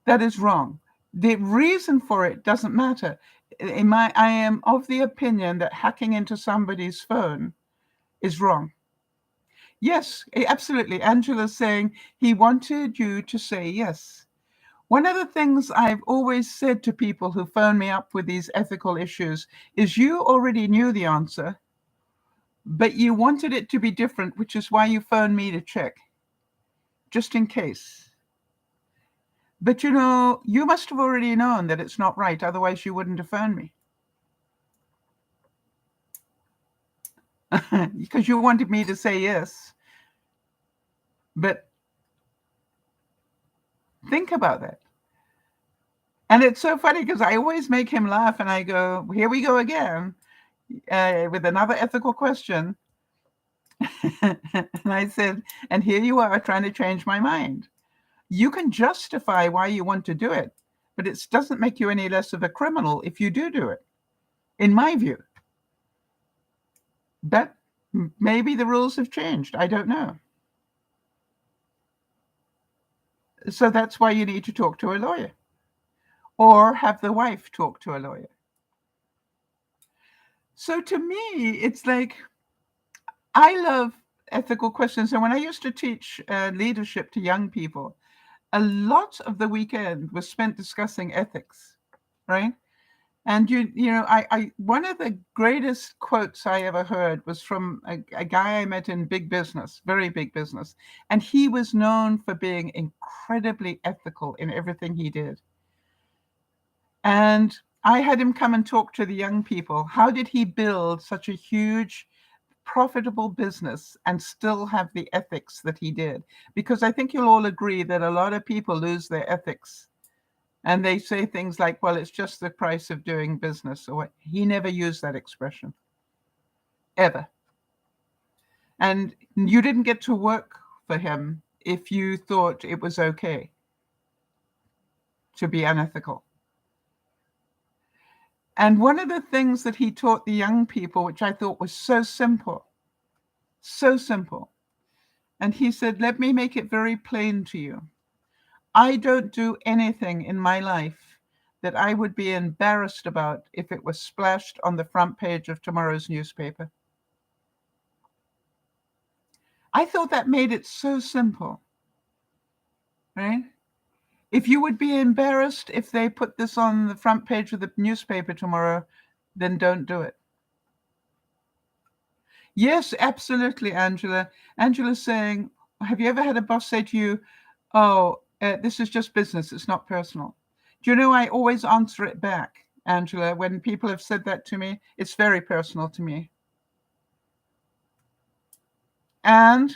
That is wrong. The reason for it doesn't matter. I am of the opinion that hacking into somebody's phone is wrong. Yes, absolutely. Angela's saying he wanted you to say yes. One of the things I've always said to people who phone me up with these ethical issues is you already knew the answer, but you wanted it to be different, which is why you phoned me to check, just in case. But you must have already known that it's not right, otherwise you wouldn't have phoned me. Because you wanted me to say yes. But think about that. And it's so funny because I always make him laugh and I go, here we go again with another ethical question. And I said, and here you are trying to change my mind. You can justify why you want to do it, but it doesn't make you any less of a criminal if you do it, in my view. But maybe the rules have changed. I don't know. So that's why you need to talk to a lawyer or have the wife talk to a lawyer. So to me, it's like, I love ethical questions. And when I used to teach leadership to young people, a lot of the weekend was spent discussing ethics, right? And I one of the greatest quotes I ever heard was from a guy I met in big business, very big business. And he was known for being incredibly ethical in everything he did. And I had him come and talk to the young people. How did he build such a huge, profitable business and still have the ethics that he did? Because I think you'll all agree that a lot of people lose their ethics. And they say things like, well, it's just the price of doing business. Or what. He never used that expression, ever. And you didn't get to work for him if you thought it was okay to be unethical. And one of the things that he taught the young people, which I thought was so simple, and he said, let me make it very plain to you. I don't do anything in my life that I would be embarrassed about if it was splashed on the front page of tomorrow's newspaper. I thought that made it so simple, right? If you would be embarrassed if they put this on the front page of the newspaper tomorrow, then don't do it. Yes, absolutely, Angela. Angela's saying, have you ever had a boss say to you, oh, this is just business, it's not personal? Do you know, I always answer it back, Angela, when people have said that to me. It's very personal to me. And,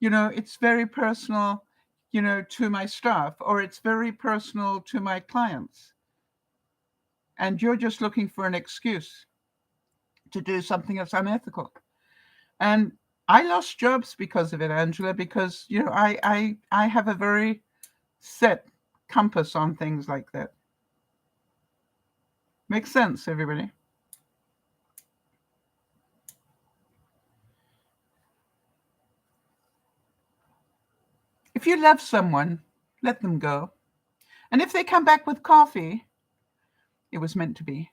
it's very personal, to my staff, or it's very personal to my clients. And you're just looking for an excuse to do something that's unethical. And I lost jobs because of it, Angela, because, I have a very set compass on things like that. Makes sense, everybody? If you love someone, let them go. And if they come back with coffee, it was meant to be.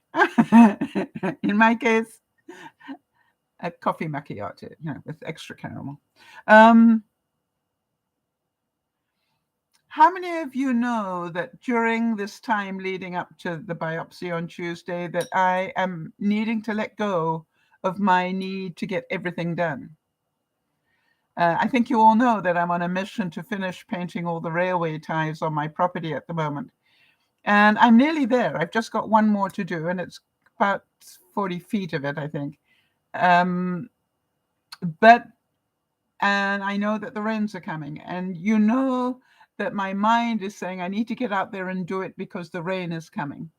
In my case, a coffee macchiato, with extra caramel. How many of you know that during this time leading up to the biopsy on Tuesday that I am needing to let go of my need to get everything done? I think you all know that I'm on a mission to finish painting all the railway ties on my property at the moment. And I'm nearly there. I've just got one more to do, and it's about 40 feet of it, I think. And I know that the rains are coming. And that my mind is saying I need to get out there and do it because the rain is coming.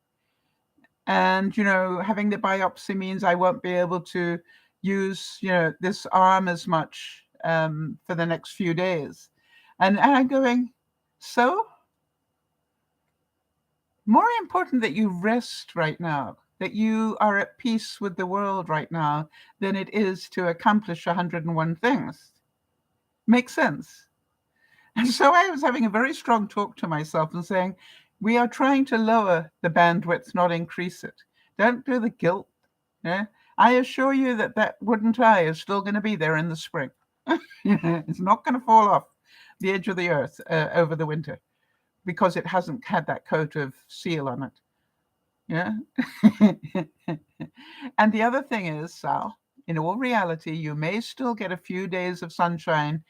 And, having the biopsy means I won't be able to use, this arm as much for the next few days. And I'm going, so more important that you rest right now, that you are at peace with the world right now than it is to accomplish 101 things. Makes sense. And so I was having a very strong talk to myself and saying, we are trying to lower the bandwidth, not increase it. Don't do the guilt. Yeah? I assure you that wooden tie is still going to be there in the spring. It's not going to fall off the edge of the earth over the winter because it hasn't had that coat of seal on it. Yeah. And the other thing is, Sal, in all reality, you may still get a few days of sunshine,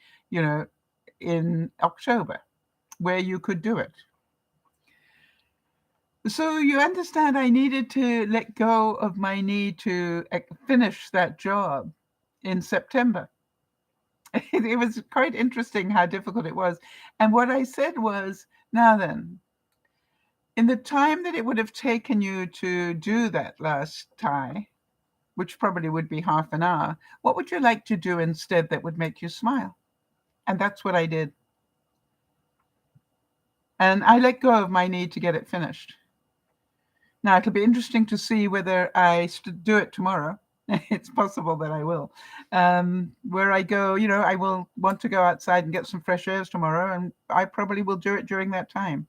in October where you could do it. So you understand I needed to let go of my need to finish that job in September. It was quite interesting how difficult it was. And what I said was, now then, in the time that it would have taken you to do that last tie, which probably would be half an hour, what would you like to do instead that would make you smile? And that's what I did. And I let go of my need to get it finished. Now, it'll be interesting to see whether I do it tomorrow. It's possible that I will. Where I go, I will want to go outside and get some fresh air tomorrow, and I probably will do it during that time.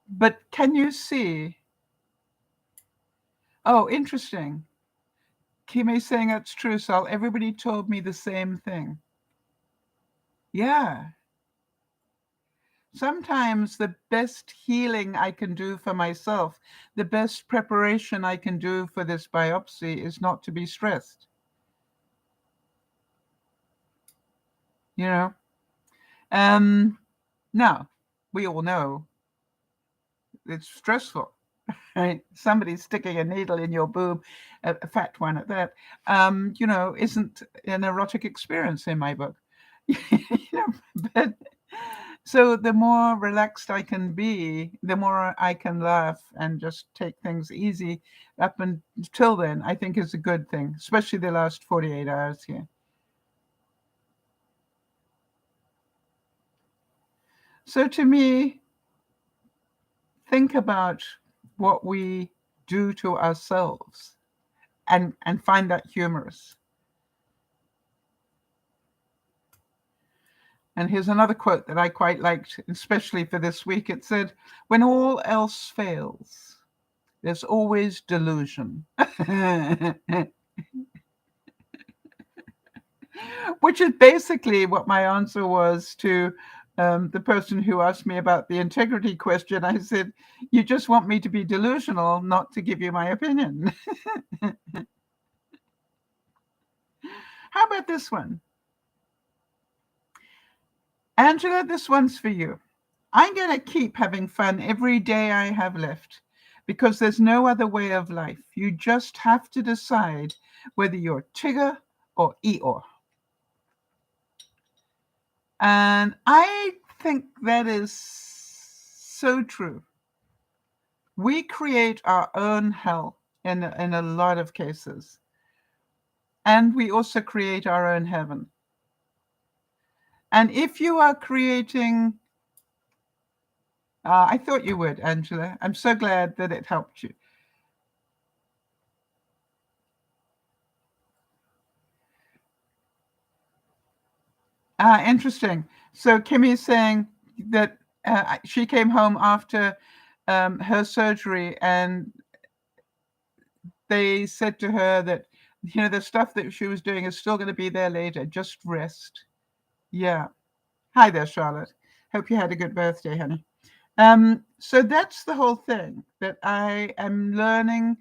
But can you see? Oh, interesting. Kime's saying that's true, Sal. Everybody told me the same thing. Yeah. Sometimes the best healing I can do for myself, the best preparation I can do for this biopsy is not to be stressed. You know? Now, we all know it's stressful, right? Somebody sticking a needle in your boob, a fat one at that, isn't an erotic experience in my book. But so the more relaxed I can be, the more I can laugh and just take things easy up until then, I think is a good thing, especially the last 48 hours here. So to me, think about what we do to ourselves and find that humorous. And here's another quote that I quite liked, especially for this week. It said, "When all else fails, there's always delusion." Which is basically what my answer was to the person who asked me about the integrity question. I said, "You just want me to be delusional, not to give you my opinion." How about this one? Angela, this one's for you. "I'm going to keep having fun every day I have left because there's no other way of life. You just have to decide whether you're Tigger or Eeyore." And I think that is so true. We create our own hell in a lot of cases. And we also create our own heaven. And if you are creating, I thought you would, Angela. I'm so glad that it helped you. Interesting. So Kimmy's saying that she came home after her surgery, and they said to her that, the stuff that she was doing is still going to be there later. Just rest. Yeah. Hi there, Charlotte. Hope you had a good birthday, honey. So that's the whole thing, that I am learning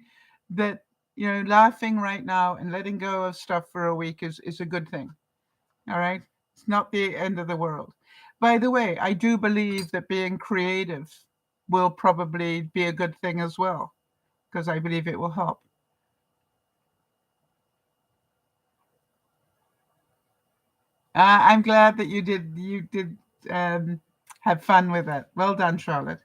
that, laughing right now and letting go of stuff for a week is a good thing. All right. It's not the end of the world. By the way, I do believe that being creative will probably be a good thing as well, because I believe it will help. I'm glad that you did have fun with that. Well done, Charlotte.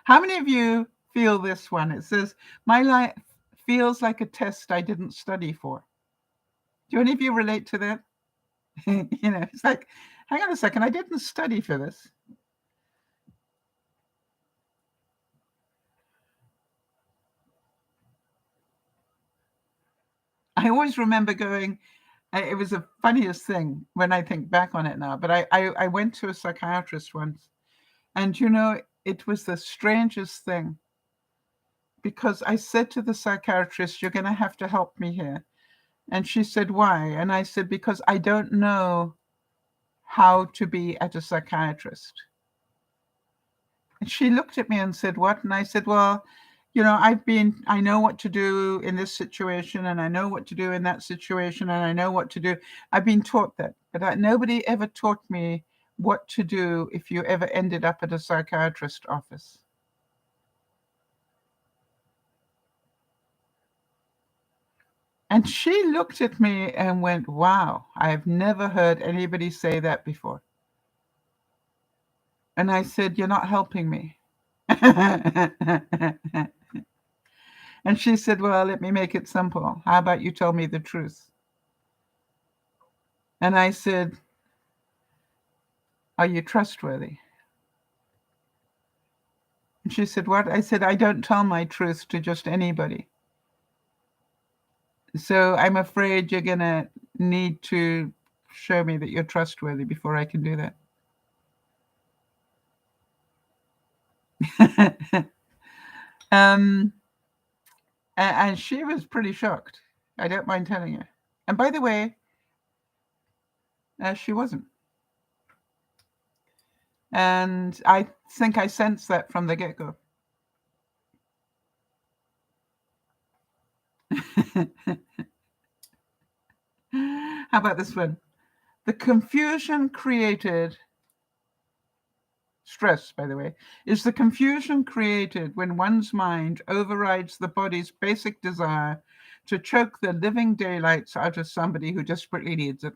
How many of you feel this one? It says, "My life feels like a test I didn't study for." Do any of you relate to that? It's like, hang on a second, I didn't study for this. I always remember going, it was the funniest thing when I think back on it now, but I went to a psychiatrist once, and it was the strangest thing, because I said to the psychiatrist, "You're going to have to help me here." And she said, "Why?" And I said, "Because I don't know how to be at a psychiatrist." And she looked at me and said, "What?" And I said, "Well, I know what to do in this situation, and I know what to do in that situation, and I know what to do. I've been taught that, but nobody ever taught me what to do if you ever ended up at a psychiatrist office." And she looked at me and went, "Wow, I've never heard anybody say that before." And I said, "You're not helping me." And she said, "Well, let me make it simple. How about you tell me the truth?" And I said, "Are you trustworthy?" And she said, "What?" I said, "I don't tell my truth to just anybody. So I'm afraid you're going to need to show me that you're trustworthy before I can do that." um, and she was pretty shocked. I don't mind telling you. And by the way, she wasn't. And I think I sensed that from the get-go. How about this one? The confusion created, stress, by the way, is the confusion created when one's mind overrides the body's basic desire to choke the living daylights out of somebody who desperately needs it.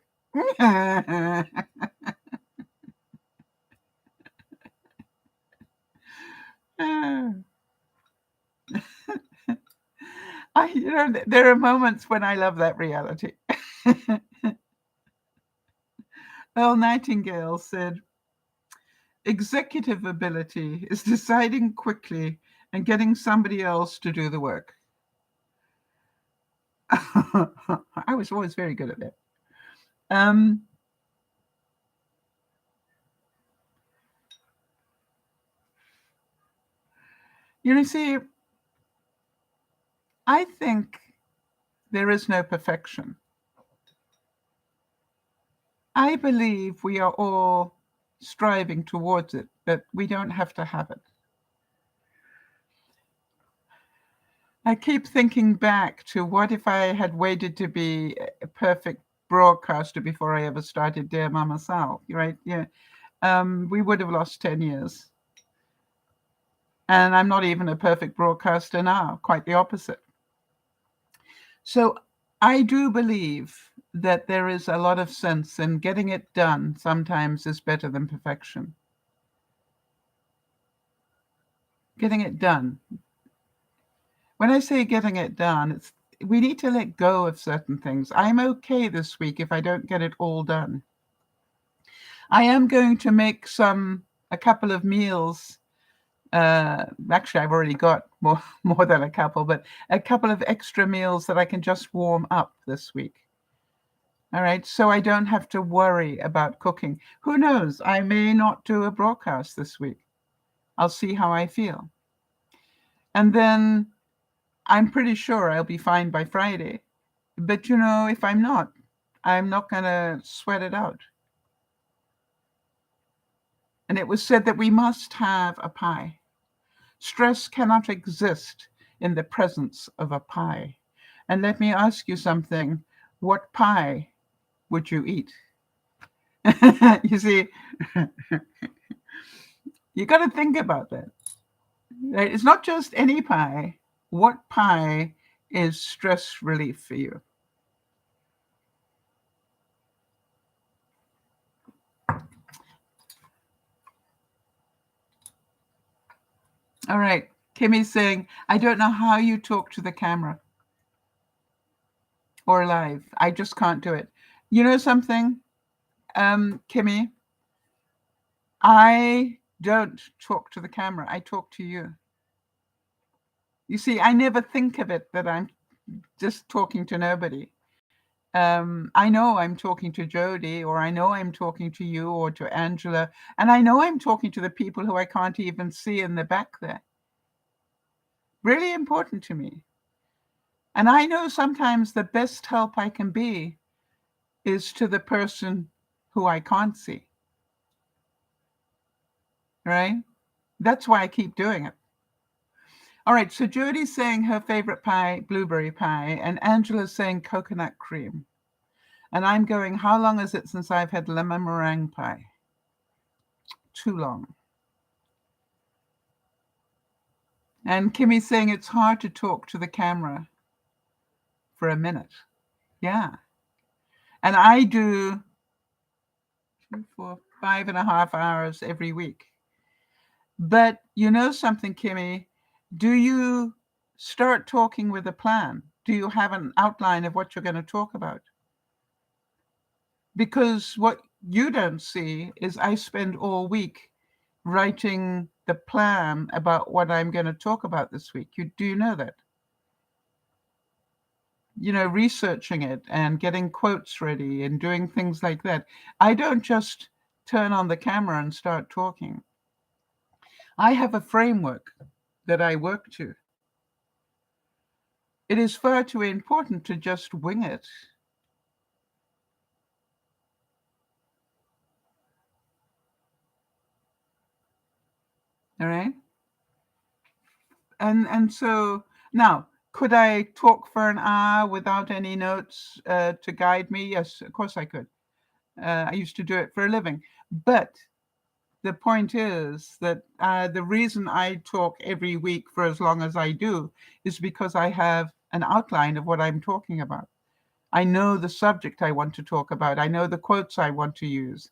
There are moments when I love that reality. Earl Nightingale said, executive ability is deciding quickly and getting somebody else to do the work. I was always very good at that. See, I think there is no perfection. I believe we are all striving towards it, but we don't have to have it. I keep thinking back to what if I had waited to be a perfect broadcaster before I ever started DearMamaSal, right? Yeah. We would have lost 10 years. And I'm not even a perfect broadcaster now, quite the opposite. So I do believe that there is a lot of sense in getting it done sometimes is better than perfection. Getting it done. When I say getting it done, we need to let go of certain things. I'm okay this week if I don't get it all done. I am going to make a couple of meals. Actually, I've already got more than a couple, but a couple of extra meals that I can just warm up this week. All right, so I don't have to worry about cooking. Who knows? I may not do a broadcast this week. I'll see how I feel. And then I'm pretty sure I'll be fine by Friday. But if I'm not going to sweat it out. And it was said that we must have a pie. Stress cannot exist in the presence of a pie. And let me ask you something. What pie would you eat? You see, you got to think about that. It's not just any pie. What pie is stress relief for you? All right. Kimmy's saying, I don't know how you talk to the camera or live. I just can't do it. You know something, Kimmy? I don't talk to the camera. I talk to you. You see, I never think of it that I'm just talking to nobody. I know I'm talking to Jody, or I know I'm talking to you or to Angela, and I know I'm talking to the people who I can't even see in the back there. Really important to me. And I know sometimes the best help I can be is to the person who I can't see. Right? That's why I keep doing it. All right, so Jody's saying her favorite pie, blueberry pie, and Angela's saying coconut cream. And I'm going, how long is it since I've had lemon meringue pie? Too long. And Kimmy's saying it's hard to talk to the camera for a minute. Yeah. And I do 5.5 hours every week. But you know something, Kimmy? Do you start talking with a plan? Do you have an outline of what you're going to talk about? Because what you don't see is I spend all week writing the plan about what I'm going to talk about this week. Do you know that? Researching it and getting quotes ready and doing things like that. I don't just turn on the camera and start talking. I have a framework that I work to. It is far too important to just wing it. All right. And so now, could I talk for an hour without any notes to guide me? Yes, of course I could. I used to do it for a living. But the point is that the reason I talk every week for as long as I do is because I have an outline of what I'm talking about. I know the subject I want to talk about. I know the quotes I want to use.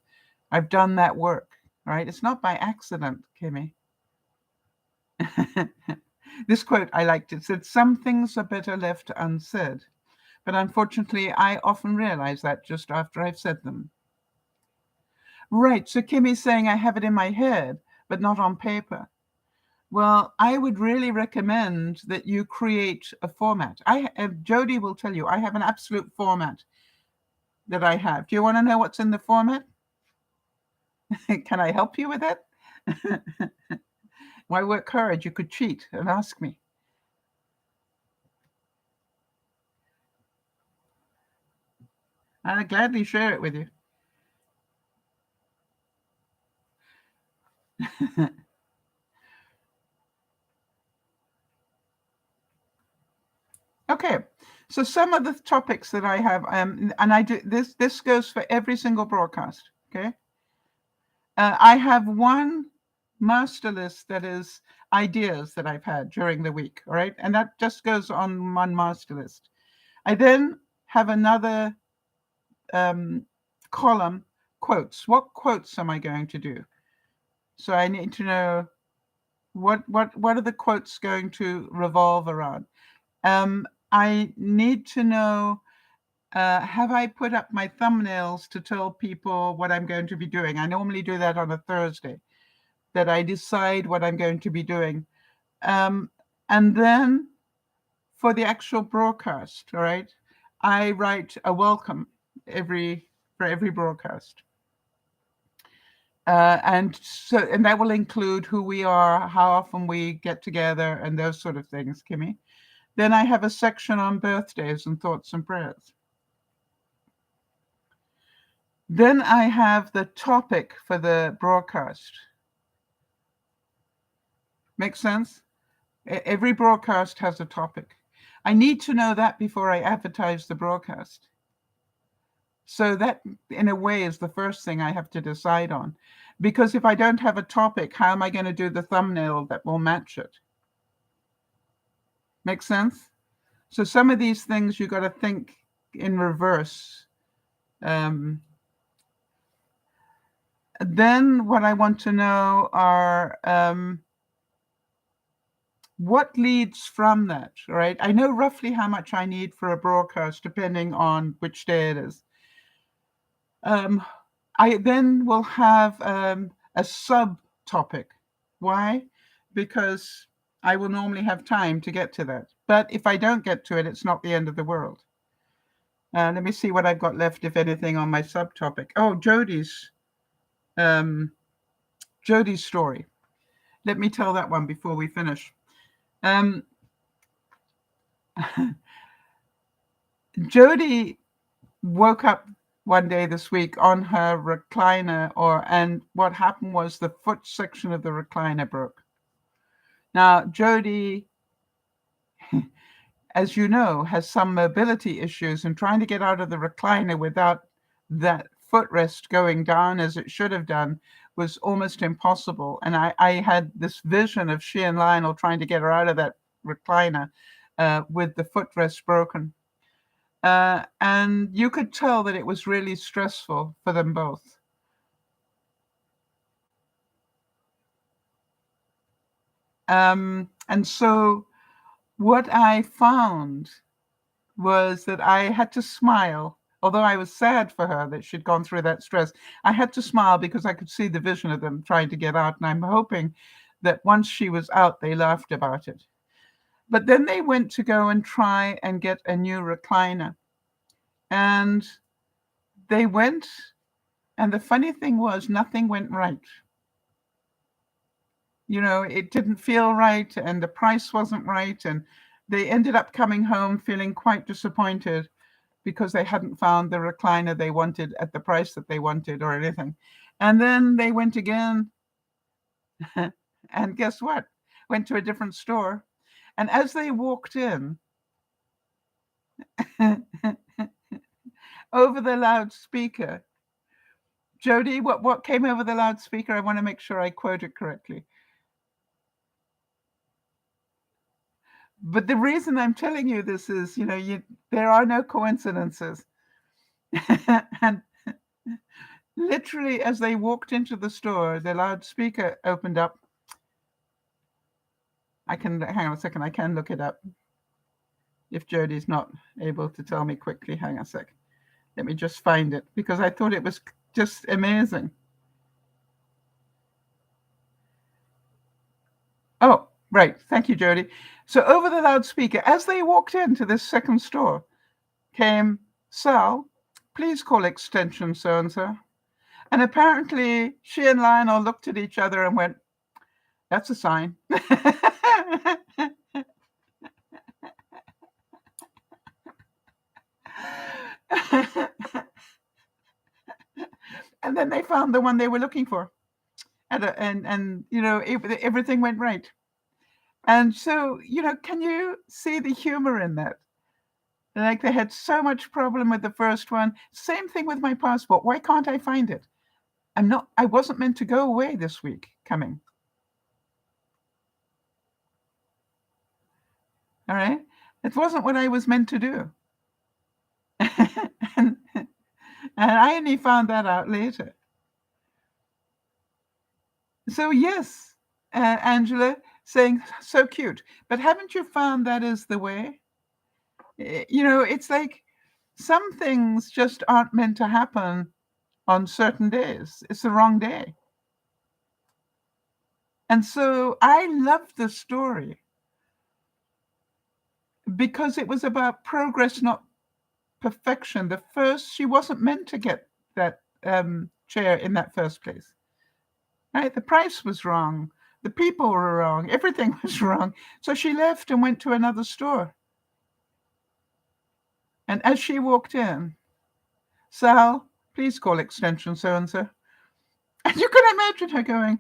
I've done that work, right? It's not by accident, Kimmy. This quote, I liked it. Said, "Some things are better left unsaid." But unfortunately, I often realize that just after I've said them. Right, so Kimmy's saying I have it in my head, but not on paper. Well, I would really recommend that you create a format. Jody will tell you, I have an absolute format that I have. Do you want to know what's in the format? Can I help you with it? Why work hard? You could cheat and ask me. I'll gladly share it with you. Okay, so some of the topics that I have, and I do this. This goes for every single broadcast. Okay, I have one master list that is ideas that I've had during the week. All right, and that just goes on one master list. I then have another column, quotes. What quotes am I going to do? So I need to know what are the quotes going to revolve around. I need to know, have I put up my thumbnails to tell people what I'm going to be doing? I normally do that on a Thursday, that I decide what I'm going to be doing. And then for the actual broadcast, all right, I write a welcome for every broadcast. And that will include who we are, how often we get together, and those sort of things, Kimmy. Then I have a section on birthdays and thoughts and prayers. Then I have the topic for the broadcast. Make sense? Every broadcast has a topic. I need to know that before I advertise the broadcast. So that, in a way, is the first thing I have to decide on. Because if I don't have a topic, how am I going to do the thumbnail that will match it? Make sense? So some of these things you got to think in reverse. Then what I want to know are what leads from that, right? I know roughly how much I need for a broadcast, depending on which day it is. I then will have a subtopic. Why? Because I will normally have time to get to that. But if I don't get to it, it's not the end of the world. Let me see what I've got left, if anything, on my subtopic. Oh, Jody's story. Let me tell that one before we finish. Jody woke up one day this week on her recliner, and what happened was the foot section of the recliner broke. Now, Jody, as you know, has some mobility issues, and trying to get out of the recliner without that footrest going down as it should have done was almost impossible. And I had this vision of she and Lionel trying to get her out of that recliner with the footrest broken. And you could tell that it was really stressful for them both. And so what I found was that I had to smile. Although I was sad for her that she'd gone through that stress, I had to smile because I could see the vision of them trying to get out. And I'm hoping that once she was out, they laughed about it. But then they went to go and try and get a new recliner. And they went, and the funny thing was, nothing went right. It didn't feel right, and the price wasn't right. And they ended up coming home feeling quite disappointed because they hadn't found the recliner they wanted at the price that they wanted or anything. And then they went again. And guess what? Went to a different store. And as they walked in, over the loudspeaker, Jody, what came over the loudspeaker? I want to make sure I quote it correctly. But the reason I'm telling you this is, there are no coincidences. And literally, as they walked into the store, the loudspeaker opened up. Hang on a second, I can look it up. If Jody's not able to tell me quickly, hang on a sec. Let me just find it, because I thought it was just amazing. Oh, right. Thank you, Jody. So over the loudspeaker, as they walked into this second store, came, "Sal, please call extension so-and-so." And apparently she and Lionel looked at each other and went, "That's a sign." And then they found the one they were looking for. And everything went right. And so, can you see the humor in that? Like, they had so much problem with the first one. Same thing with my passport. Why can't I find it? I wasn't meant to go away this week coming. All right. It wasn't what I was meant to do. and I only found that out later. So yes, Angela saying so cute, but haven't you found that is the way? It's like some things just aren't meant to happen on certain days. It's the wrong day. And so I love the story because it was about progress, not perfection. She wasn't meant to get that chair in that first place. Right? The price was wrong. The people were wrong. Everything was wrong. So she left and went to another store. And as she walked in, "Sal, please call extension so-and-so." And you can imagine her going.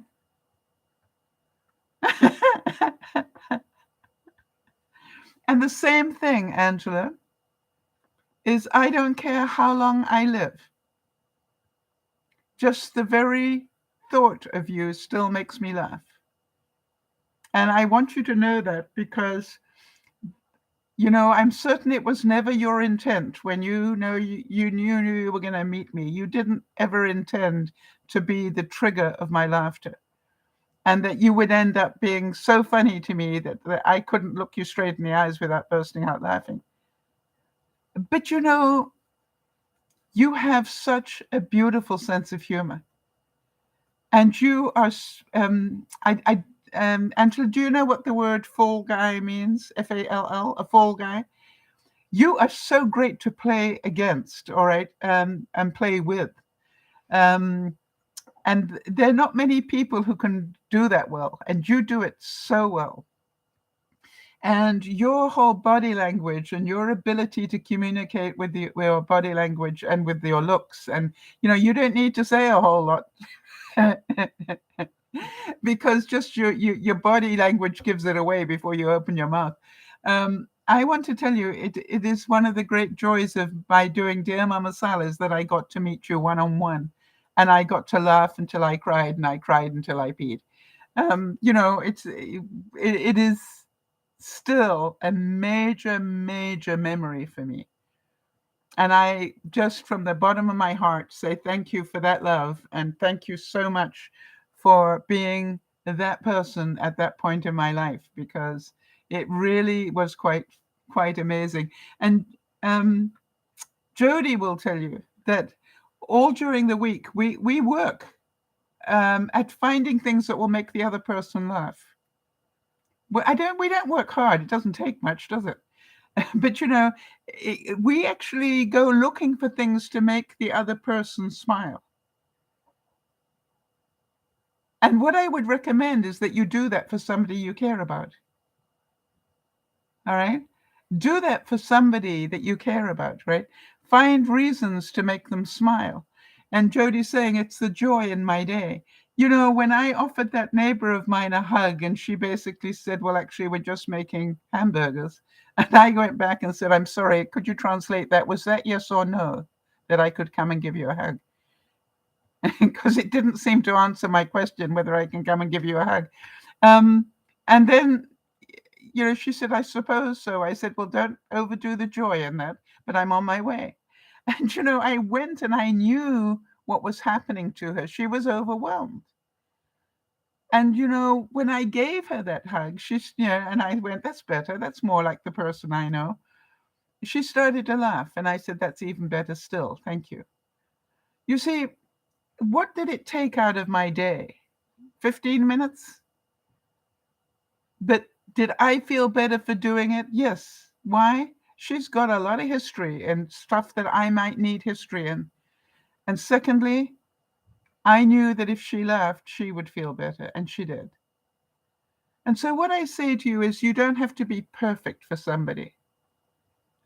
And the same thing, Angela, is I don't care how long I live. Just the very thought of you still makes me laugh. And I want you to know that because, I'm certain it was never your intent when you knew you were going to meet me. You didn't ever intend to be the trigger of my laughter. And that you would end up being so funny to me that I couldn't look you straight in the eyes without bursting out laughing. But you have such a beautiful sense of humor. And you are, Angela, do you know what the word fall guy means? F-A-L-L, a fall guy? You are so great to play against, all right, and play with. And there are not many people who can do that well, and you do it so well. And your whole body language and your ability to communicate with your body language and with your looks, and you don't need to say a whole lot because just your body language gives it away before you open your mouth. I want to tell you, it is one of the great joys by doing Dear Mama Sal is that I got to meet you one-on-one. And I got to laugh until I cried, and I cried until I peed. It is still a major, major memory for me. And I just from the bottom of my heart say thank you for that love, and thank you so much for being that person at that point in my life, because it really was quite amazing. And Jody will tell you that all during the week, we work at finding things that will make the other person laugh. Well, we don't work hard. It doesn't take much, does it? But we actually go looking for things to make the other person smile. And what I would recommend is that you do that for somebody you care about. All right? Do that for somebody that you care about, right? Find reasons to make them smile. And Jody's saying, it's the joy in my day. You know, when I offered that neighbor of mine a hug and she basically said, well, actually, we're just making hamburgers. And I went back and said, I'm sorry, could you translate that? Was that yes or no? That I could come and give you a hug? Because it didn't seem to answer my question whether I can come and give you a hug. Um, and then, you know, she said, I suppose so. I said, well, don't overdo the joy in that, but I'm on my way. And, you know, I went and I knew what was happening to her. She was overwhelmed. And, you know, when I gave her that hug, she's, you know, and I went, that's better. That's more like the person I know. She started to laugh. And I said, that's even better still. Thank you. You see, what did it take out of my day? 15 minutes? But did I feel better for doing it? Yes. Why? She's got a lot of history and stuff that I might need history in. And secondly, I knew that if she laughed, she would feel better. And she did. And so what I say to you is you don't have to be perfect for somebody.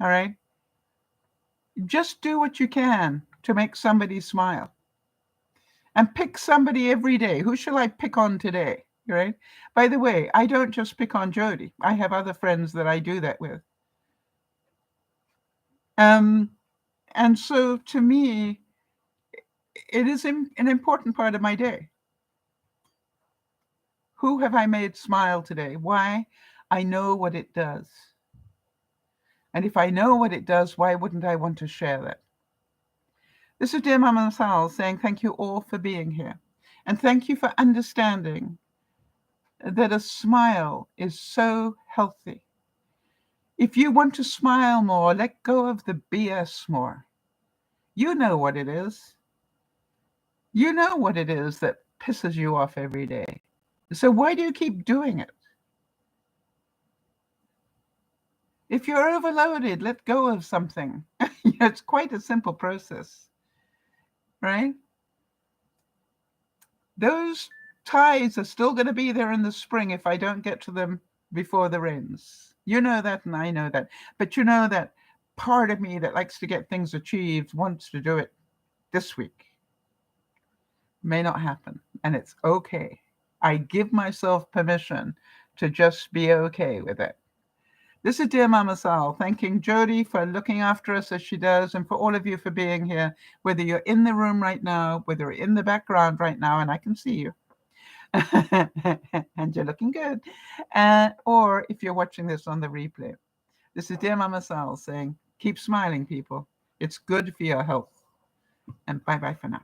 All right? Just do what you can to make somebody smile. And pick somebody every day. Who shall I pick on today? Right? By the way, I don't just pick on Jody. I have other friends that I do that with. And so to me, it is an important part of my day. Who have I made smile today? Why? I know what it does. And if I know what it does, why wouldn't I want to share that? This is Dear Mama Sal saying thank you all for being here. And thank you for understanding that a smile is so healthy. If you want to smile more, let go of the BS more. You know what it is. You know what it is that pisses you off every day. So why do you keep doing it? If you're overloaded, let go of something. It's quite a simple process, right? Those ties are still going to be there in the spring if I don't get to them before the rains. You know that, and I know that. But you know that part of me that likes to get things achieved wants to do it this week. May not happen, and it's okay. I give myself permission to just be okay with it. This is Dear Mama Sal, thanking Jody for looking after us as she does, and for all of you for being here, whether you're in the room right now, whether you're in the background right now, and I can see you, and you're looking good, or if you're watching this on the replay. This is Dear Mama Sal saying, keep smiling, people. It's good for your health. And bye-bye for now.